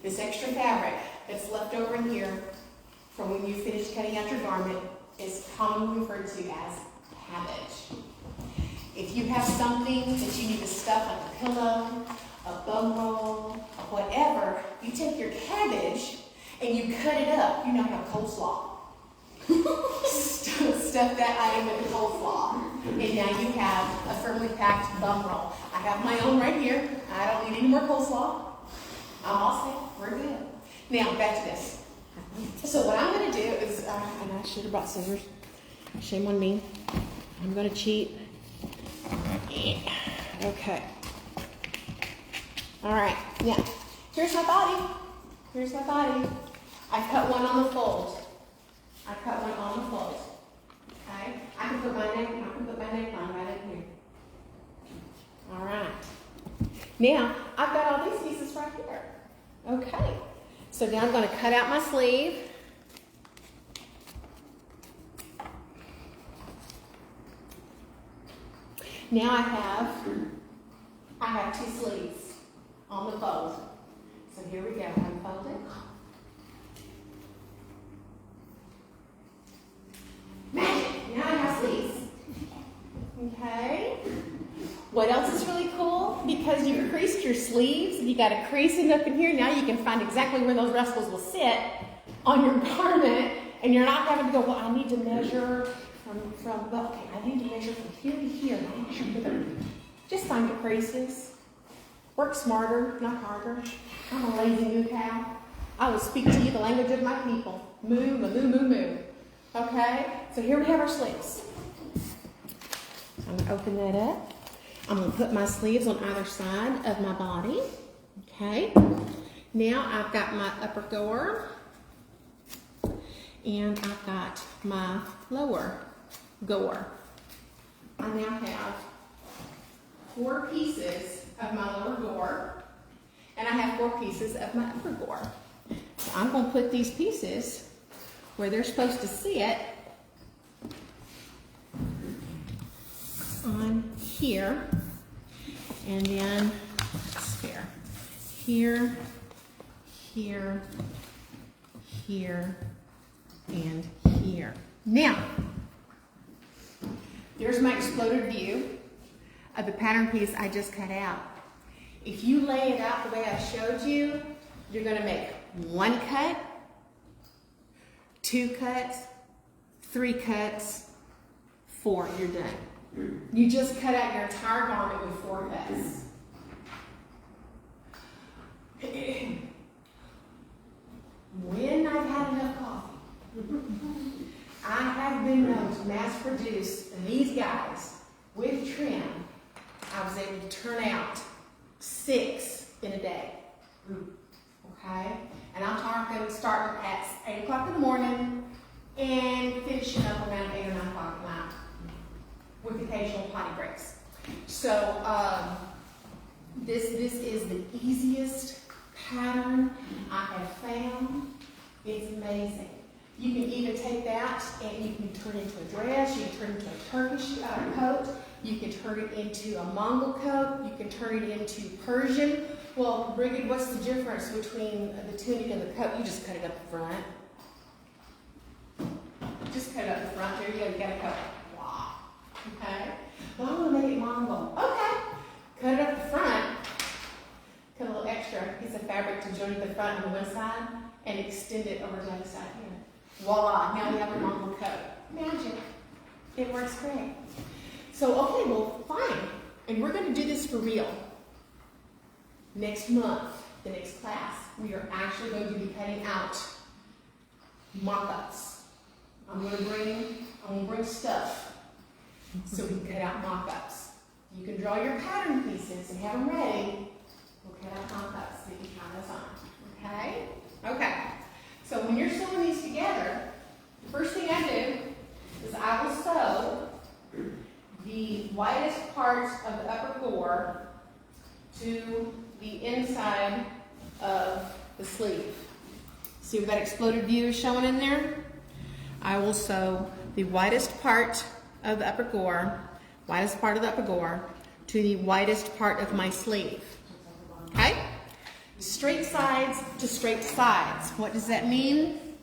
This extra fabric that's left over in here from when you finish cutting out your garment is commonly referred to as cabbage. If you have something that you need to stuff like a pillow, a bum roll, or whatever, you take your cabbage and you cut it up. You now have coleslaw. Stuff that item with the coleslaw. And now you have a firmly packed bum roll. I have my own right here. I don't need any more coleslaw. I'm all set. We're good. Now, back to this. So what I'm going to do is, and I should have brought scissors. Shame on me. I'm going to cheat. Okay. All right. Now, here's my body. Here's my body. I cut one on the fold. I cut one on the fold. Okay. I can put my neckline right in here. All right. Now I've got all these pieces right here. Okay. So now I'm going to cut out my sleeve. Now I have two sleeves on the fold. So here we go. Unfold it. Magic! Now I have sleeves. Okay. What else is really cool? Because you've creased your sleeves, you got a creasing up in here, now you can find exactly where those ruffles will sit on your garment, and you're not having to go, well, I need to measure I need to measure from here to here. Just find your creases. Work smarter, not harder. I'm a lazy moo cow. I will speak to you the language of my people. Moo, moo, moo, moo, moo. Okay? So here we have our sleeves. I'm going to open that up. I'm going to put my sleeves on either side of my body. Okay? Now I've got my upper gore. And I've got my lower gore. I now have 4 pieces of my lower gore. And I have 4 pieces of my upper gore. So I'm going to put these pieces where they're supposed to sit on here, and then here, here, here, and here. Now, there's my exploded view of the pattern piece I just cut out. If you lay it out the way I showed you, you're going to make 1 cut, 2 cuts, 3 cuts, 4, you're done. You just cut out your entire garment with 4 cuts. When I've had enough coffee, I have been known to mass produce these guys with trim. I was able to turn out 6 in a day. Okay? And I'm talking starting at 8 o'clock in the morning and finishing up around 8 or 9 o'clock at night with occasional potty breaks. So this is the easiest pattern I have found. It's amazing. You can even take that and you can turn it into a dress, you can turn it into a Turkish coat, you can turn it into a Mongol coat, you can turn it into Persian. Well, Brigit, what's the difference between the tunic and the coat? You just cut it up the front. Just cut it up the front. There you go, you got a coat. Wow. Okay? Well, I want to make it Mongol. Okay. Cut it up the front. Cut a little extra piece of fabric to join the front on the one side and extend it over to the other side here. Voila, now we have a Mongol coat. Magic. It works great. So, okay, well, fine. And we're going to do this for real. Next month, the next class, we are actually going to be cutting out mock-ups. I'm going to bring stuff so we can cut out mock-ups. You can draw your pattern pieces and have them ready. We'll cut out mock-ups so you can try those on. Okay? Okay. So when you're sewing these together, the first thing I do is I will sew the widest parts of the upper gore to the inside of the sleeve. See what that exploded view is showing in there? I will sew the widest part of the upper gore, to the widest part of my sleeve. Okay? Straight sides to straight sides. What does that mean?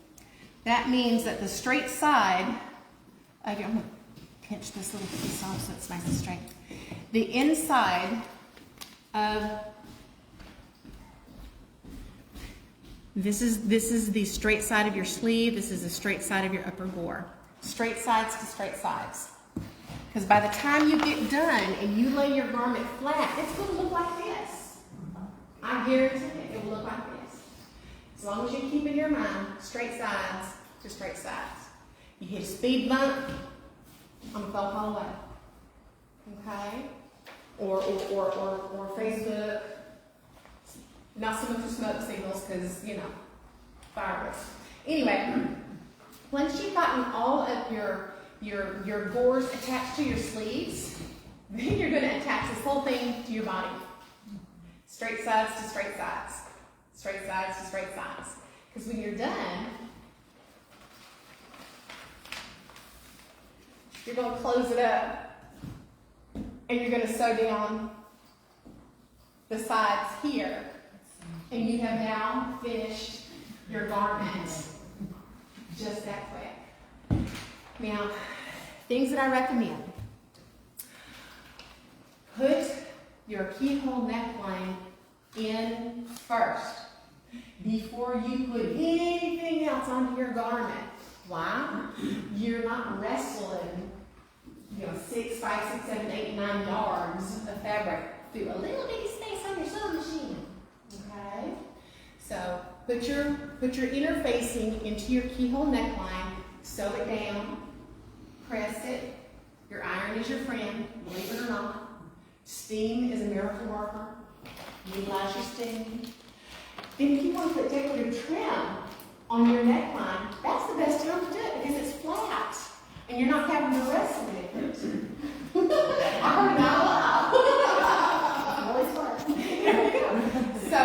That means that the straight side, I'm going to pinch this little piece off so it's nice and straight. The inside of this is the straight side of your sleeve. This is the straight side of your upper gore. Straight sides to straight sides. Because by the time you get done and you lay your garment flat, it's going to look like this. I guarantee it will look like this. As long as you keep in your mind straight sides to straight sides. You hit a speed bump, I'm a phone call away. Okay? Or Facebook. Not so much for smoke signals because, you know, fire risk. Anyway, once you've gotten all of your gores attached to your sleeves, then you're going to attach this whole thing to your body. Straight sides to straight sides. Straight sides to straight sides. Because when you're done, you're going to close it up and you're going to sew down the sides here. And you have now finished your garment. Just that quick. Now, things that I recommend. Put your keyhole neckline in first before you put anything else onto your garment. Why? You're not wrestling, 6, 5, 6, 7, 8, 9 yards of fabric through a little bitty space on your sewing machine. Okay? So put your inner facing into your keyhole neckline, sew it down, press it. Your iron is your friend, believe it or not. Steam is a miracle worker. Utilize your steam. Then if you want to put decorative trim on your neckline, that's the best time to do it because it's flat and you're not having to wrestle with it. I heard that always fun. So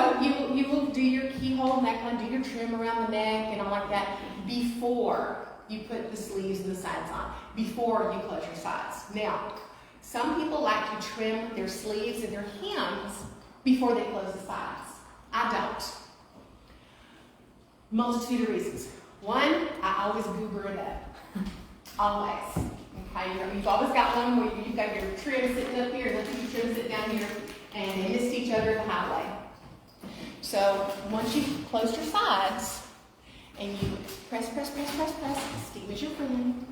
you will do your keyhole neckline, do your trim around the neck and all like that before you put the sleeves and the sides on, before you close your sides. Now, some people like to trim their sleeves and their hems before they close the sides. I don't. Multitude of reasons. One, I always goober it up. Always. Okay, you've always got one where you've got your trim sitting up here and the two trims sit down here and they missed each other the highway. So once you've closed your sides and you press, steam is your friend,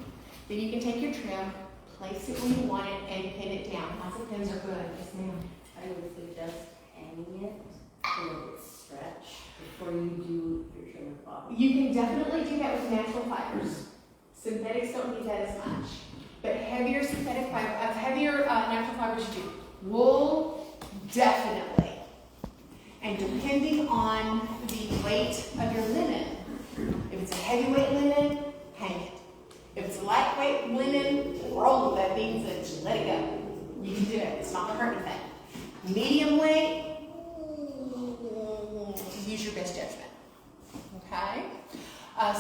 then you can take your trim, place it where you want it, and pin it down. Lots of pins are good. Yes, ma'am. I would suggest hanging it so that it's stretched before you do your trim at the bottom. You can definitely do that with natural fibers. Synthetics don't need that as much. But heavier synthetic fiber, natural fibers you do. Wool, definitely. And depending on the weight of your linen, if it's a heavyweight linen, hang it. If it's a lightweight linen, roll that means that you let it go. You can do it. It's not gonna hurt anything. Medium weight, use your best judgment. Okay.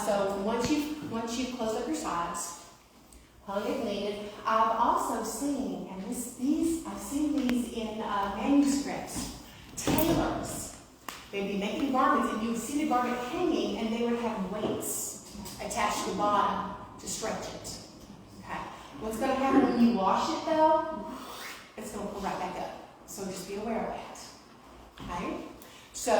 So once you've closed up your sides, hung and gleaned, I've also seen, and I've seen these in manuscripts. Tailors, they'd be making garments, and you would see the garment hanging, and they would have weights attached to the bottom to stretch it. Okay. What's going to happen when you wash it, though? It's going to pull right back up. So just be aware of that. Okay. So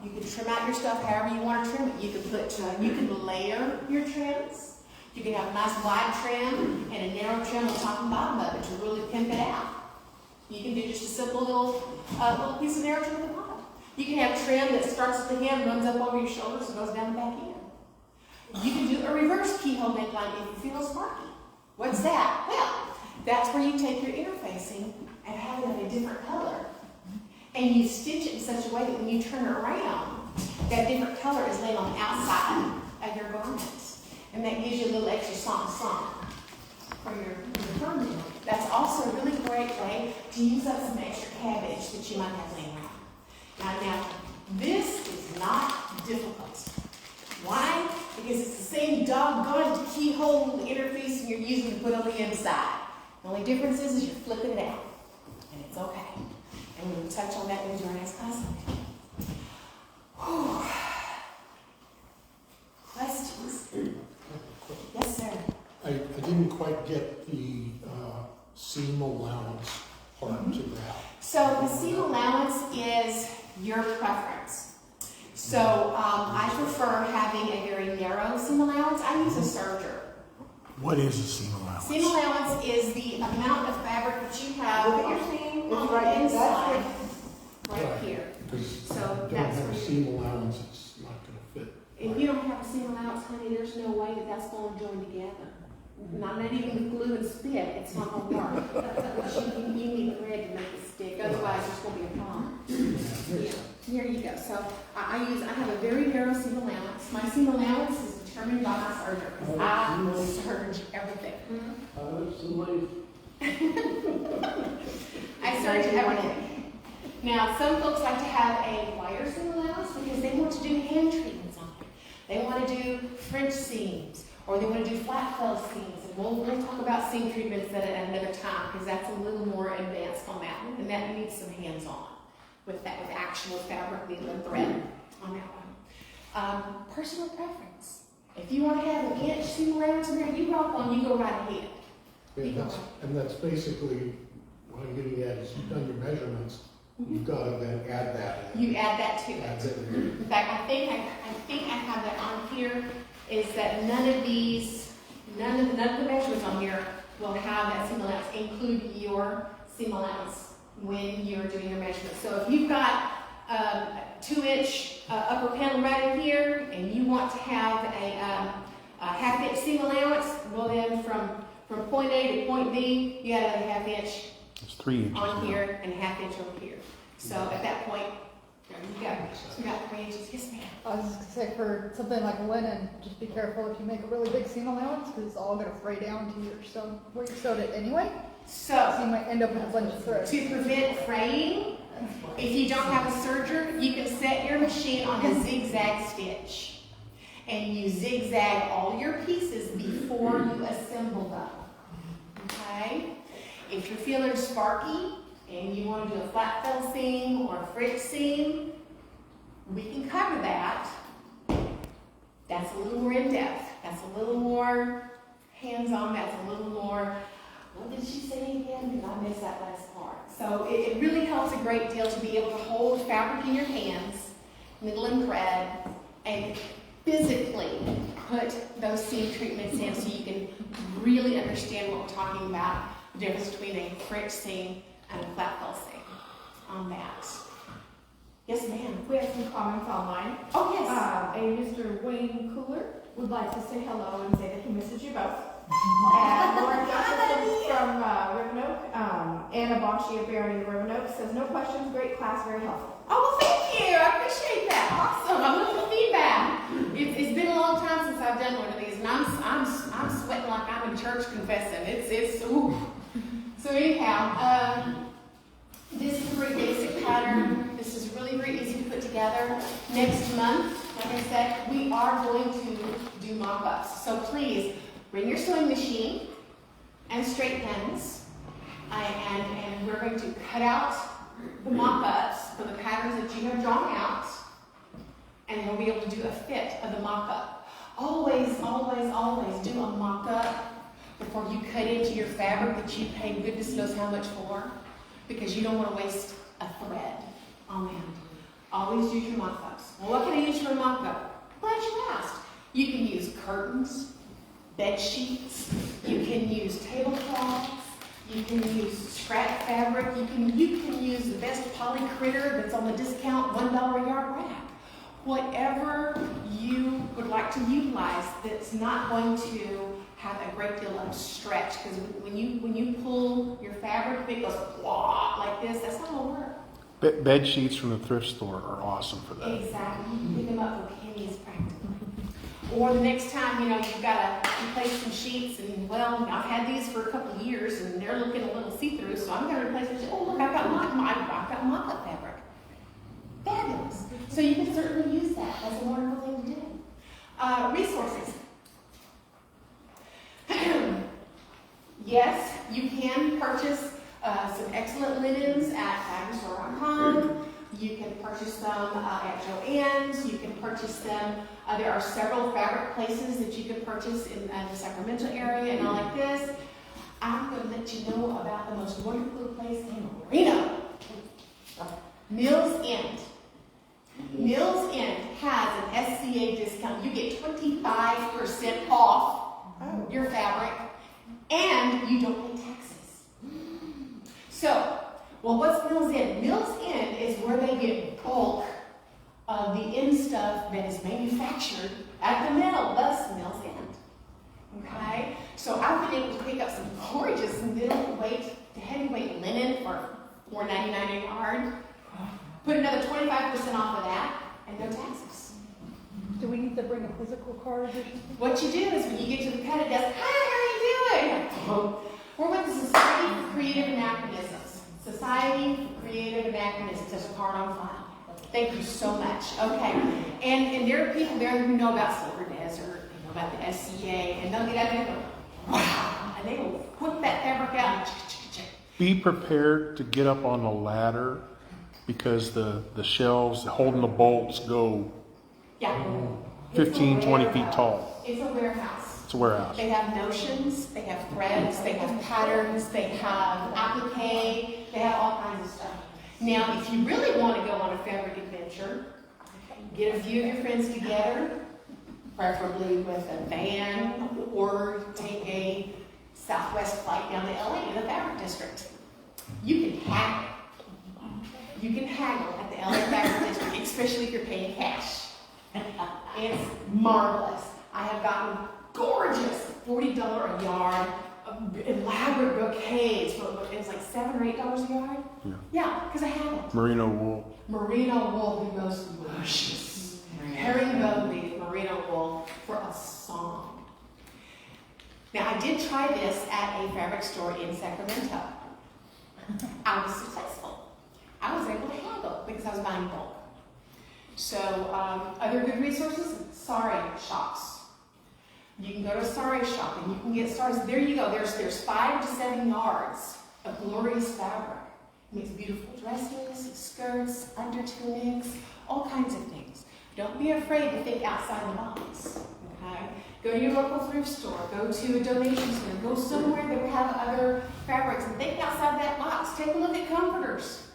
you can trim out your stuff however you want to trim it. You can layer your trims. You can have a nice wide trim and a narrow trim on top and bottom of it to really pimp it out. You can do just a simple little piece of narrow trim at the bottom. You can have trim that starts at the hem, runs up over your shoulders, and goes down the back end. You can do a reverse keyhole neckline if you feel sparky. What's that? Well, that's where you take your interfacing and have it in a different color. And you stitch it in such a way that when you turn it around, that different color is laid on the outside of your garments. And that gives you a little extra song for your permanent. That's also a really great way to use up some extra cabbage that you might have laying around. Now, this is not difficult. Why? Because it's the same doggone keyhole interfacing you're using to put on the inside. The only difference is you're flipping it out. And it's okay. And we'll touch on that when we do our next class. Whew. Questions? Yes, sir. I didn't quite get the seam allowance part to that. So the seam allowance is your preference. So I prefer having a very narrow seam allowance. I use a serger. What is a seam allowance? Seam allowance is the amount of fabric that you have Look at on your your seam. on It's the right inside, Right. right here. Because So if you don't that's have a where- seam allowance, it's not going to fit. If you don't have a seam allowance, honey, there's no way that that's going to join together. Not even with glue and spit, it's not going to work. you need thread to make it stick, otherwise there's going to be a problem. Yeah, here you go. So I have a very narrow seam allowance. My seam allowance is determined by my serger, because I serge everything. I serge everything. Now, some folks like to have a wider seam allowance because they want to do hand treatments on it. They want to do French seams, or they want to do flat fell seams. And we'll talk about seam treatments at another time, because that's a little more advanced on that one, and that needs some hands-on with that, with actual fabric, needle, and thread on that one. Personal preference. If you want to have an inch seam allowance in there, you rock on, you go right ahead. And that's basically what I'm getting at, is you've done your measurements, you've got to then add that. You add that to it. That's it. In fact, I think I have that on here, is that none of the measurements on here will have that seam allowance. Include your seam allowance when you're doing your measurements. So if you've got a 2-inch upper panel right in here, and you want to have a half-inch seam allowance, well then from point A to point B, you got a half-inch It's 3 inches. on now. here and a half-inch over here. So at that point, there you go. So we got 3 inches. Yes, ma'am. I was just gonna say, for something like linen, just be careful if you make a really big seam allowance, because it's all gonna fray down to your sew where you sewed it anyway. So So you might end up with a bunch of threads. to prevent fraying, if you don't have a serger, you can set your machine on a zigzag stitch. And you zigzag all your pieces before you assemble them. Okay? If you're feeling sparky and you want to do a flat fell seam or a French seam, we can cover that. That's a little more in-depth. That's a little more hands-on. That's a little more, what did she say again? Because I missed that last part. So it really helps a great deal to be able to hold fabric in your hands, needle and thread, and physically put those seam treatments in so you can really understand what we're talking about, the difference between a French seam and a flat fell seam on that. Yes, ma'am. We have some comments online. Oh, yes. A Mr. Wayne Cooler would like to say hello and say that he misses you both. And Lauren Jefferson from Roanoke, Anna Bonchi of Barony of Roanoke says, no questions, great class, very helpful. Oh, well, you. I appreciate that. Awesome. I love the feedback. It's been a long time since I've done one of these, and I'm sweating like I'm in church confessing. It's ooh. So anyhow, this is a very basic pattern. This is really very easy to put together. Next month, like I said, we are going to do mock-ups. So please bring your sewing machine and straight pens, and we're going to cut out the mock-ups for the patterns that you have drawn out, and we'll be able to do a fit of the mock-up. Always, always, always do a mock-up before you cut into your fabric that you pay goodness knows how much for, because you don't want to waste a thread on that. Always use your mock-ups. Well, what can I use for a mock-up? Glad you asked. You can use curtains, bed sheets, you can use tablecloths, you can use scrap fabric, you can use the best poly critter that's on the discount $1 a yard rack. Whatever you would like to utilize that's not going to have a great deal of stretch, because when you pull your fabric, if it goes blah, like this, that's not going to work. Bed sheets from the thrift store are awesome for that. Exactly. You can pick them up for pennies practically. Or the next time, you've got to replace some sheets, and well, I've had these for a couple of years, and they're looking a little see-through, so I'm going to replace them. Oh, look, I've got mock-up fabric. Fabulous. So you can certainly use that. That's a wonderful thing to do. Resources. Yes, you can purchase some excellent linens at fabricstore.com. You can purchase them at Joann's. You can purchase them. There are several fabric places that you can purchase in the Sacramento area and all like this. I'm going to let you know about the most wonderful place in Reno. Mills End. Mills End has an SCA discount. You get 25% off your fabric, and you don't pay taxes. So, well, what's Mills End? Mills End is where they get bulk of the end stuff that is manufactured at the mill, thus Mills End. Okay? So I've been able to pick up some gorgeous middleweight to heavyweight linen for $4.99 a yard. Put another 25% off of that, and no taxes. Do we need to bring a physical card or something? What you do is when you get to the cutting desk, hi, how are you doing? We're with the Society for Creative Anachronisms. Society for Creative Anachronisms. There's a card on file. Thank you so much. Okay. And there are people there who know about Silver Desert, they know about the SCA, and they'll get out there and go, wow, and they will whip that fabric out and Be prepared to get up on the ladder, because the shelves holding the bolts go yeah. 15, It's a 20 feet warehouse. tall. It's a warehouse. It's a warehouse. They have notions, they have threads, they have patterns, they have applique, they have all kinds of stuff. Now, if you really want to go on a fabric adventure, get a few of your friends together, preferably with a van, or take a Southwest flight down to LA to the Fabric District. You can haggle. You can haggle at the LA Fabric District, especially if you're paying cash. It's marvelous. I have gotten gorgeous $40 a yard elaborate brocades for it's like $7 or $8 a yard. Yeah, because I have it. Merino wool. Merino wool, the most luscious herringbone leaf merino wool for a song. Now I did try this at a fabric store in Sacramento. I was successful. I was able to haggle because I was buying bulk. So other good resources, sari shops. You can go to a sari shop and you can get saris. There you go. There's 5 to 7 yards of glorious fabric. It makes beautiful dresses, skirts, undertunics, all kinds of things. Don't be afraid to think outside the box. Okay? Go to your local thrift store. Go to a donation center. Go somewhere that will have other fabrics and think outside that box. Take a look at comforters.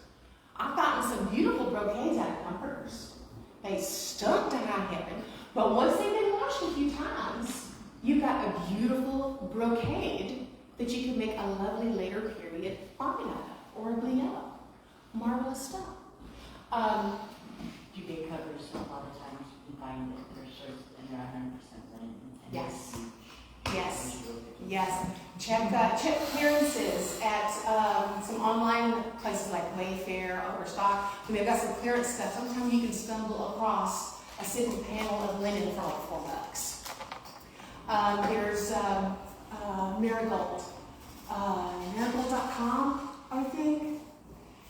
I've gotten some beautiful brocades out of comforters. They stunk to high heaven, but once they've been washed a few times, you've got a beautiful brocade that you can make a lovely later period fine out of or bling up. Marvelous stuff. You get covers a lot of times you can find that they're shirts and they're 100% linen. Yes. Yes. Yes, check clearances at some online places like Wayfair, Overstock. When they've got some clearance stuff, sometimes you can stumble across a single panel of linen for like $4. There's Marigold. Marigold.com, I think,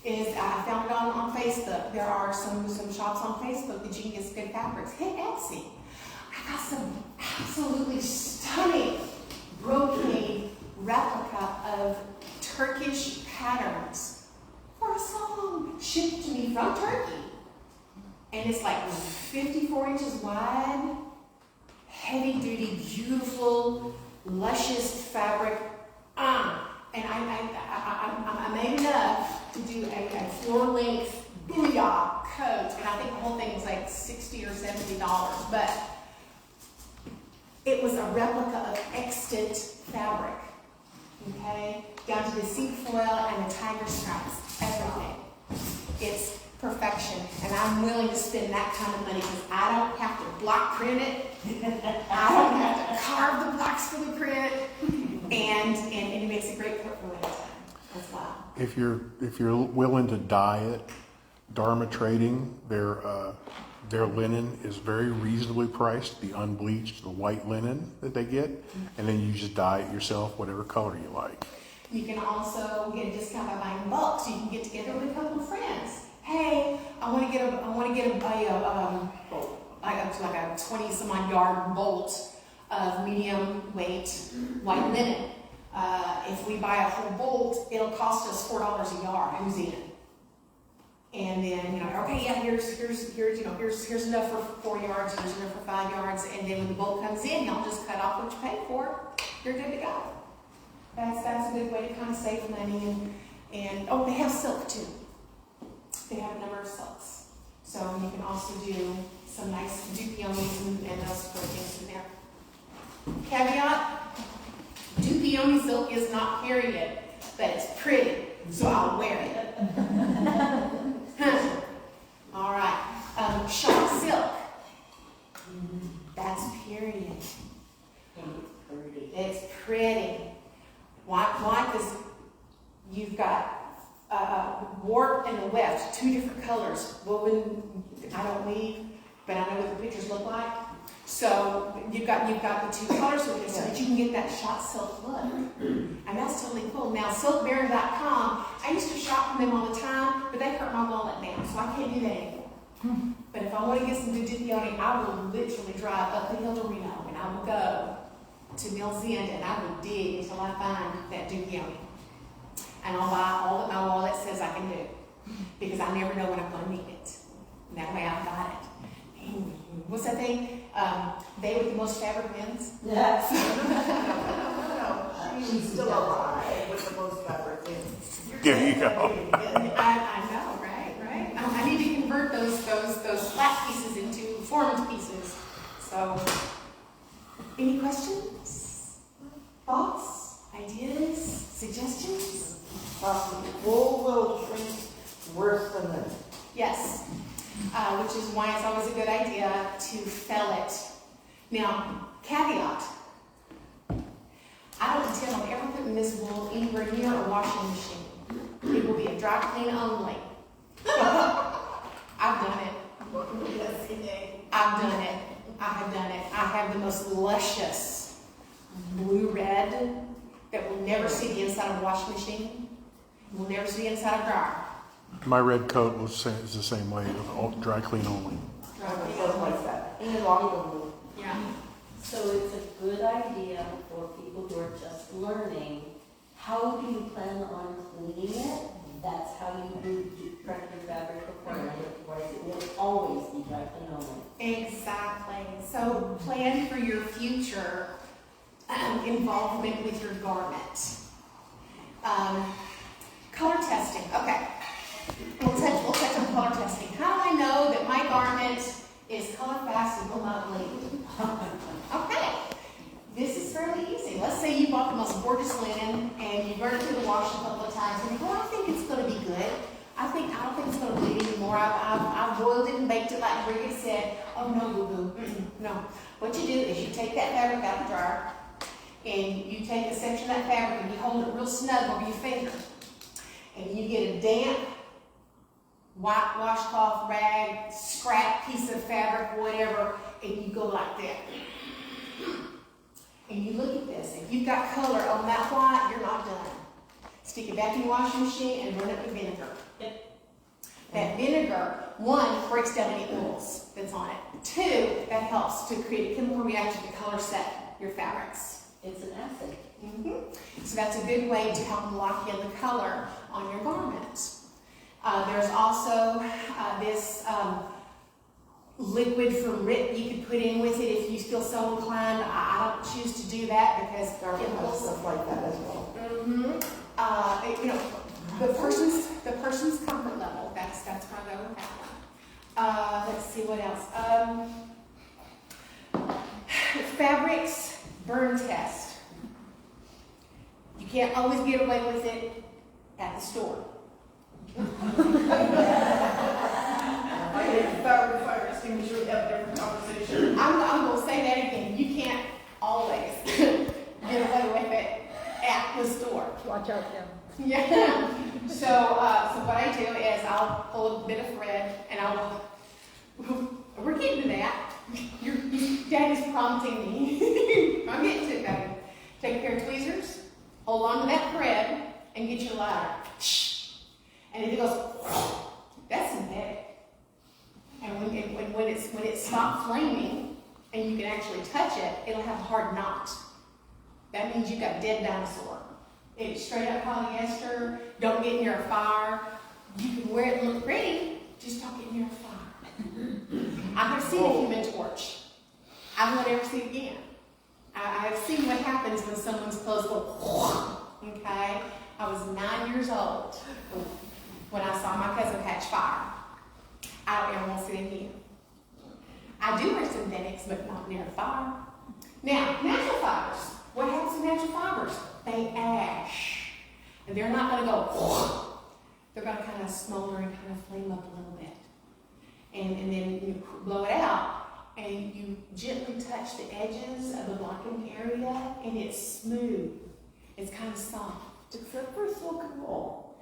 I found it on Facebook. There are some shops on Facebook that you can get some good fabrics. Hit Etsy. I got some absolutely stunning brocade replica of Turkish patterns for a song shipped to me from Turkey. And it's like 54 inches wide, heavy duty, beautiful, luscious fabric. And I made enough to do a floor-length booyah coat, and I think the whole thing was like $60 or $70, but it was a replica of extant fabric, okay? Down to the seat foil and the tiger stripes, everything. It's perfection, and I'm willing to spend that kind of money because I don't have to block print it. I don't have to carve the blocks for the print, and it makes a great coat for winter time as well. If you're willing to dye it, Dharma Trading, their linen is very reasonably priced. The unbleached, the white linen that they get, and then you just dye it yourself, whatever color you like. You can also get a discount by buying bulk, so you can get together with a couple of friends. Hey, I want to get like a 20 some odd yard bolt of medium weight white linen. If we buy a whole bolt, it'll cost us $4 a yard. Who's in? And then, okay, yeah, here's enough for 4 yards, here's enough for 5 yards, and then when the bolt comes in, y'all just cut off what you paid for. You're good to go. That's a good way to kind of save money, and they have silk too. They have a number of silks, so you can also do some nice dupionis and those sort of things in there. Caveat: dupioni silk is not period, but it's pretty, so I'll wear it. All right, shot silk. That's period. It's pretty. Why? Because you've got warp and the weft, two different colors. Woven, I don't weave, but I know what the pictures look like. So you've got the two colors with it so that you can get that shot silk look. And that's totally cool. Now, silkbaron.com, I used to shop from them all the time, but they hurt my wallet now, so I can't do that anymore. But if I want to get some good dupioni, I will literally drive up the hill to Reno, and I will go to Mill's End, and I will dig until I find that dupioni. And I'll buy all that my wallet says I can do, because I never know when I'm going to need it. And that way I've got it. What's that thing? They with the most fabric wins? Yes. No, she's still alive with the most fabric wins. There you go. I know, right? I need to convert those flat pieces into formed pieces. So, any questions? Thoughts? Ideas? Suggestions? Wool will shrink worse than this. Yes. Which is why it's always a good idea to fell it. Now, caveat. I don't intend on ever putting this wool anywhere near a washing machine. It will be a dry clean only. I've done it. I've done it. I have done it. I have the most luscious blue-red that will never see the inside of a washing machine. Will never see the inside of a dryer. My red coat is the same way, dry clean only. Like that. And long. Yeah. So it's a good idea for people who are just learning, how do you plan on cleaning it? That's how you do prep your fabric beforehand, otherwise it will always be dry clean only. Exactly. So plan for your future involvement with your garment. Color testing. Okay. We'll touch on color testing. How do I know that my garment is color fast and will not bleed? Okay. This is fairly easy. Let's say you bought the most gorgeous linen and you run it through the wash a couple of times and you go, I think it's going to be good. I don't think it's going to bleed anymore. I've boiled it and baked it like Brigit said. Oh no, boo-boo. No. What you do is you take that fabric out of the dryer, and you take a section of that fabric and you hold it real snug over your finger, and you get a damp white washcloth rag, scrap piece of fabric, whatever, and you go like that. And you look at this. If you've got color on that white, you're not done. Stick it back in the washing machine and run it with vinegar. That vinegar, one, breaks down any oils that's on it. Two, that helps to create a chemical reaction to color set your fabrics. It's an acid. So that's a good way to help lock in the color on your garments. There's also this liquid from RIP you could put in with it if you feel so inclined. I don't choose to do that because Chemicals, stuff like that as well. you know, the person's comfort level. That's where I go with that one. Let's see what else. Fabrics burn test. You can't always get away with it at the store. I didn't fire extinguisher, we have a different conversation. I'm going to say that again. You can't always get away with it at the store. Watch out, Kim. Yeah. So what I do is I'll pull a bit of thread and we're getting to that. Your Daddy's prompting me. I'm getting to it, baby. Take a pair of tweezers, hold on to that thread, and get your lighter. And if it goes, that's synthetic. And when it stops flaming and you can actually touch it, it'll have a hard knot. That means you've got dead dinosaur. It's straight up polyester. Don't get near a fire. You can wear it and look pretty, just don't get near a fire. I have seen a Human Torch. I won't ever see it again. I have seen what happens when someone's clothes go, okay? I was 9 years old when I saw my cousin catch fire. I don't ever want to see it again. I do wear synthetics, but not near a fire. Now, natural fibers. What happens to natural fibers? They ash. And they're not going to go, they're going to kind of smolder and kind of flame up a little bit. And then you blow it out, and you gently touch the edges of the blocking area, and it's smooth. It's kind of soft. Except for silk and wool.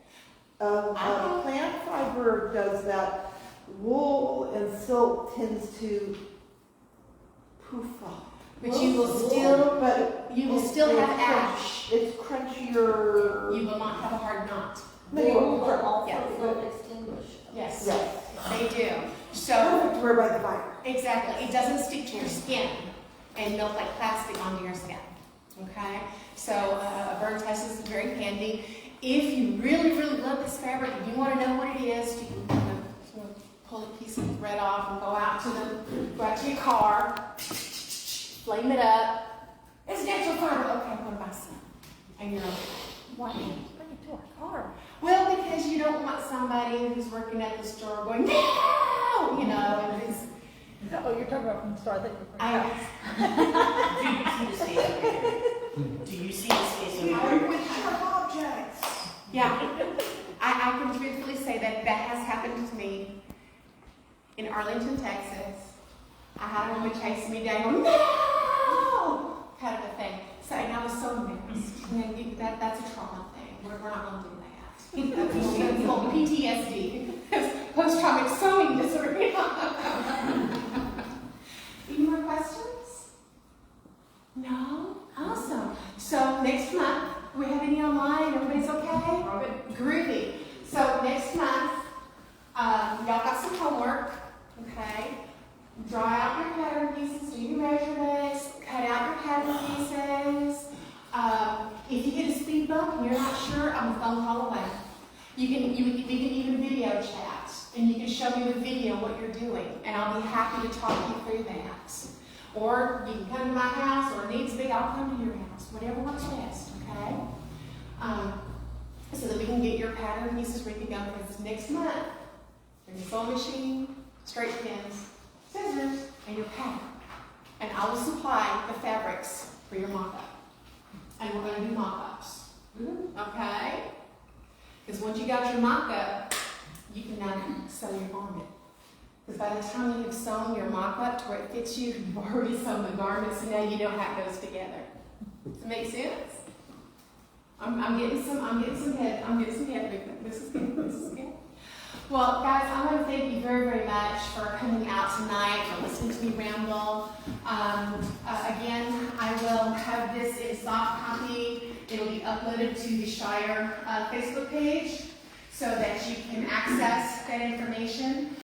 Plant fiber does that. Wool and silk tends to poof up. But you will still have ash. It's crunchier. You will not have a hard knot. Wool will also Yeah. flame extinguish. Yes, Yes. they do. So Perfect to wear by the fire. exactly, it doesn't stick to your skin and melt like plastic onto your skin. Okay, so a burn test is very handy. If you really, really love this fabric and you want to know what it is, you can pull a piece of thread off and go out to your car, flame it up. It's natural fiber. Okay, I'm going to buy some. And you're like, why? Bring it to our car. Well, because you don't want somebody who's working at the store going, no! You know, and it's, Oh, you're talking about from the store, I think we're Do you see the space over I here? with sharp objects. yeah. I can truthfully say that has happened to me in Arlington, Texas. I had a woman chasing me down going, no! Kind of a thing. So, and I was so embarrassed. And that's a trauma thing. We're not going to do that. That's called PTSD. Post-traumatic sewing disorder. Any more questions? No? Awesome. So next month, do we have any online? Everybody's okay? Groovy. So next month, y'all got some homework, okay? Draw out your pattern pieces, do your measurements, cut out your pattern pieces. If you get a speed bump and you're not sure, I'm a phone call away. We can even video chat, and you can show me the video what you're doing, and I'll be happy to talk you through that. Or you can come to my house, or needs be, I'll come to your house, whatever works best, okay? So that we can get your pattern pieces ready to go, because next month, there's a sewing machine, straight pins, scissors, and your pattern. And I will supply the fabrics for your mock-up. And we're going to do mock-ups, okay? Because once you got your mock-up, you can now sew your garment. Because by the time you've sewn your mock-up to where it fits you, you've already sewn the garment, so now you know how it goes together. Does it make sense? I'm getting some head. This is good. Well, guys, I want to thank you very, very much for coming out tonight, for listening to me ramble. Again, I will have this in soft copy. It'll be uploaded to the Shire Facebook page so that you can access that information.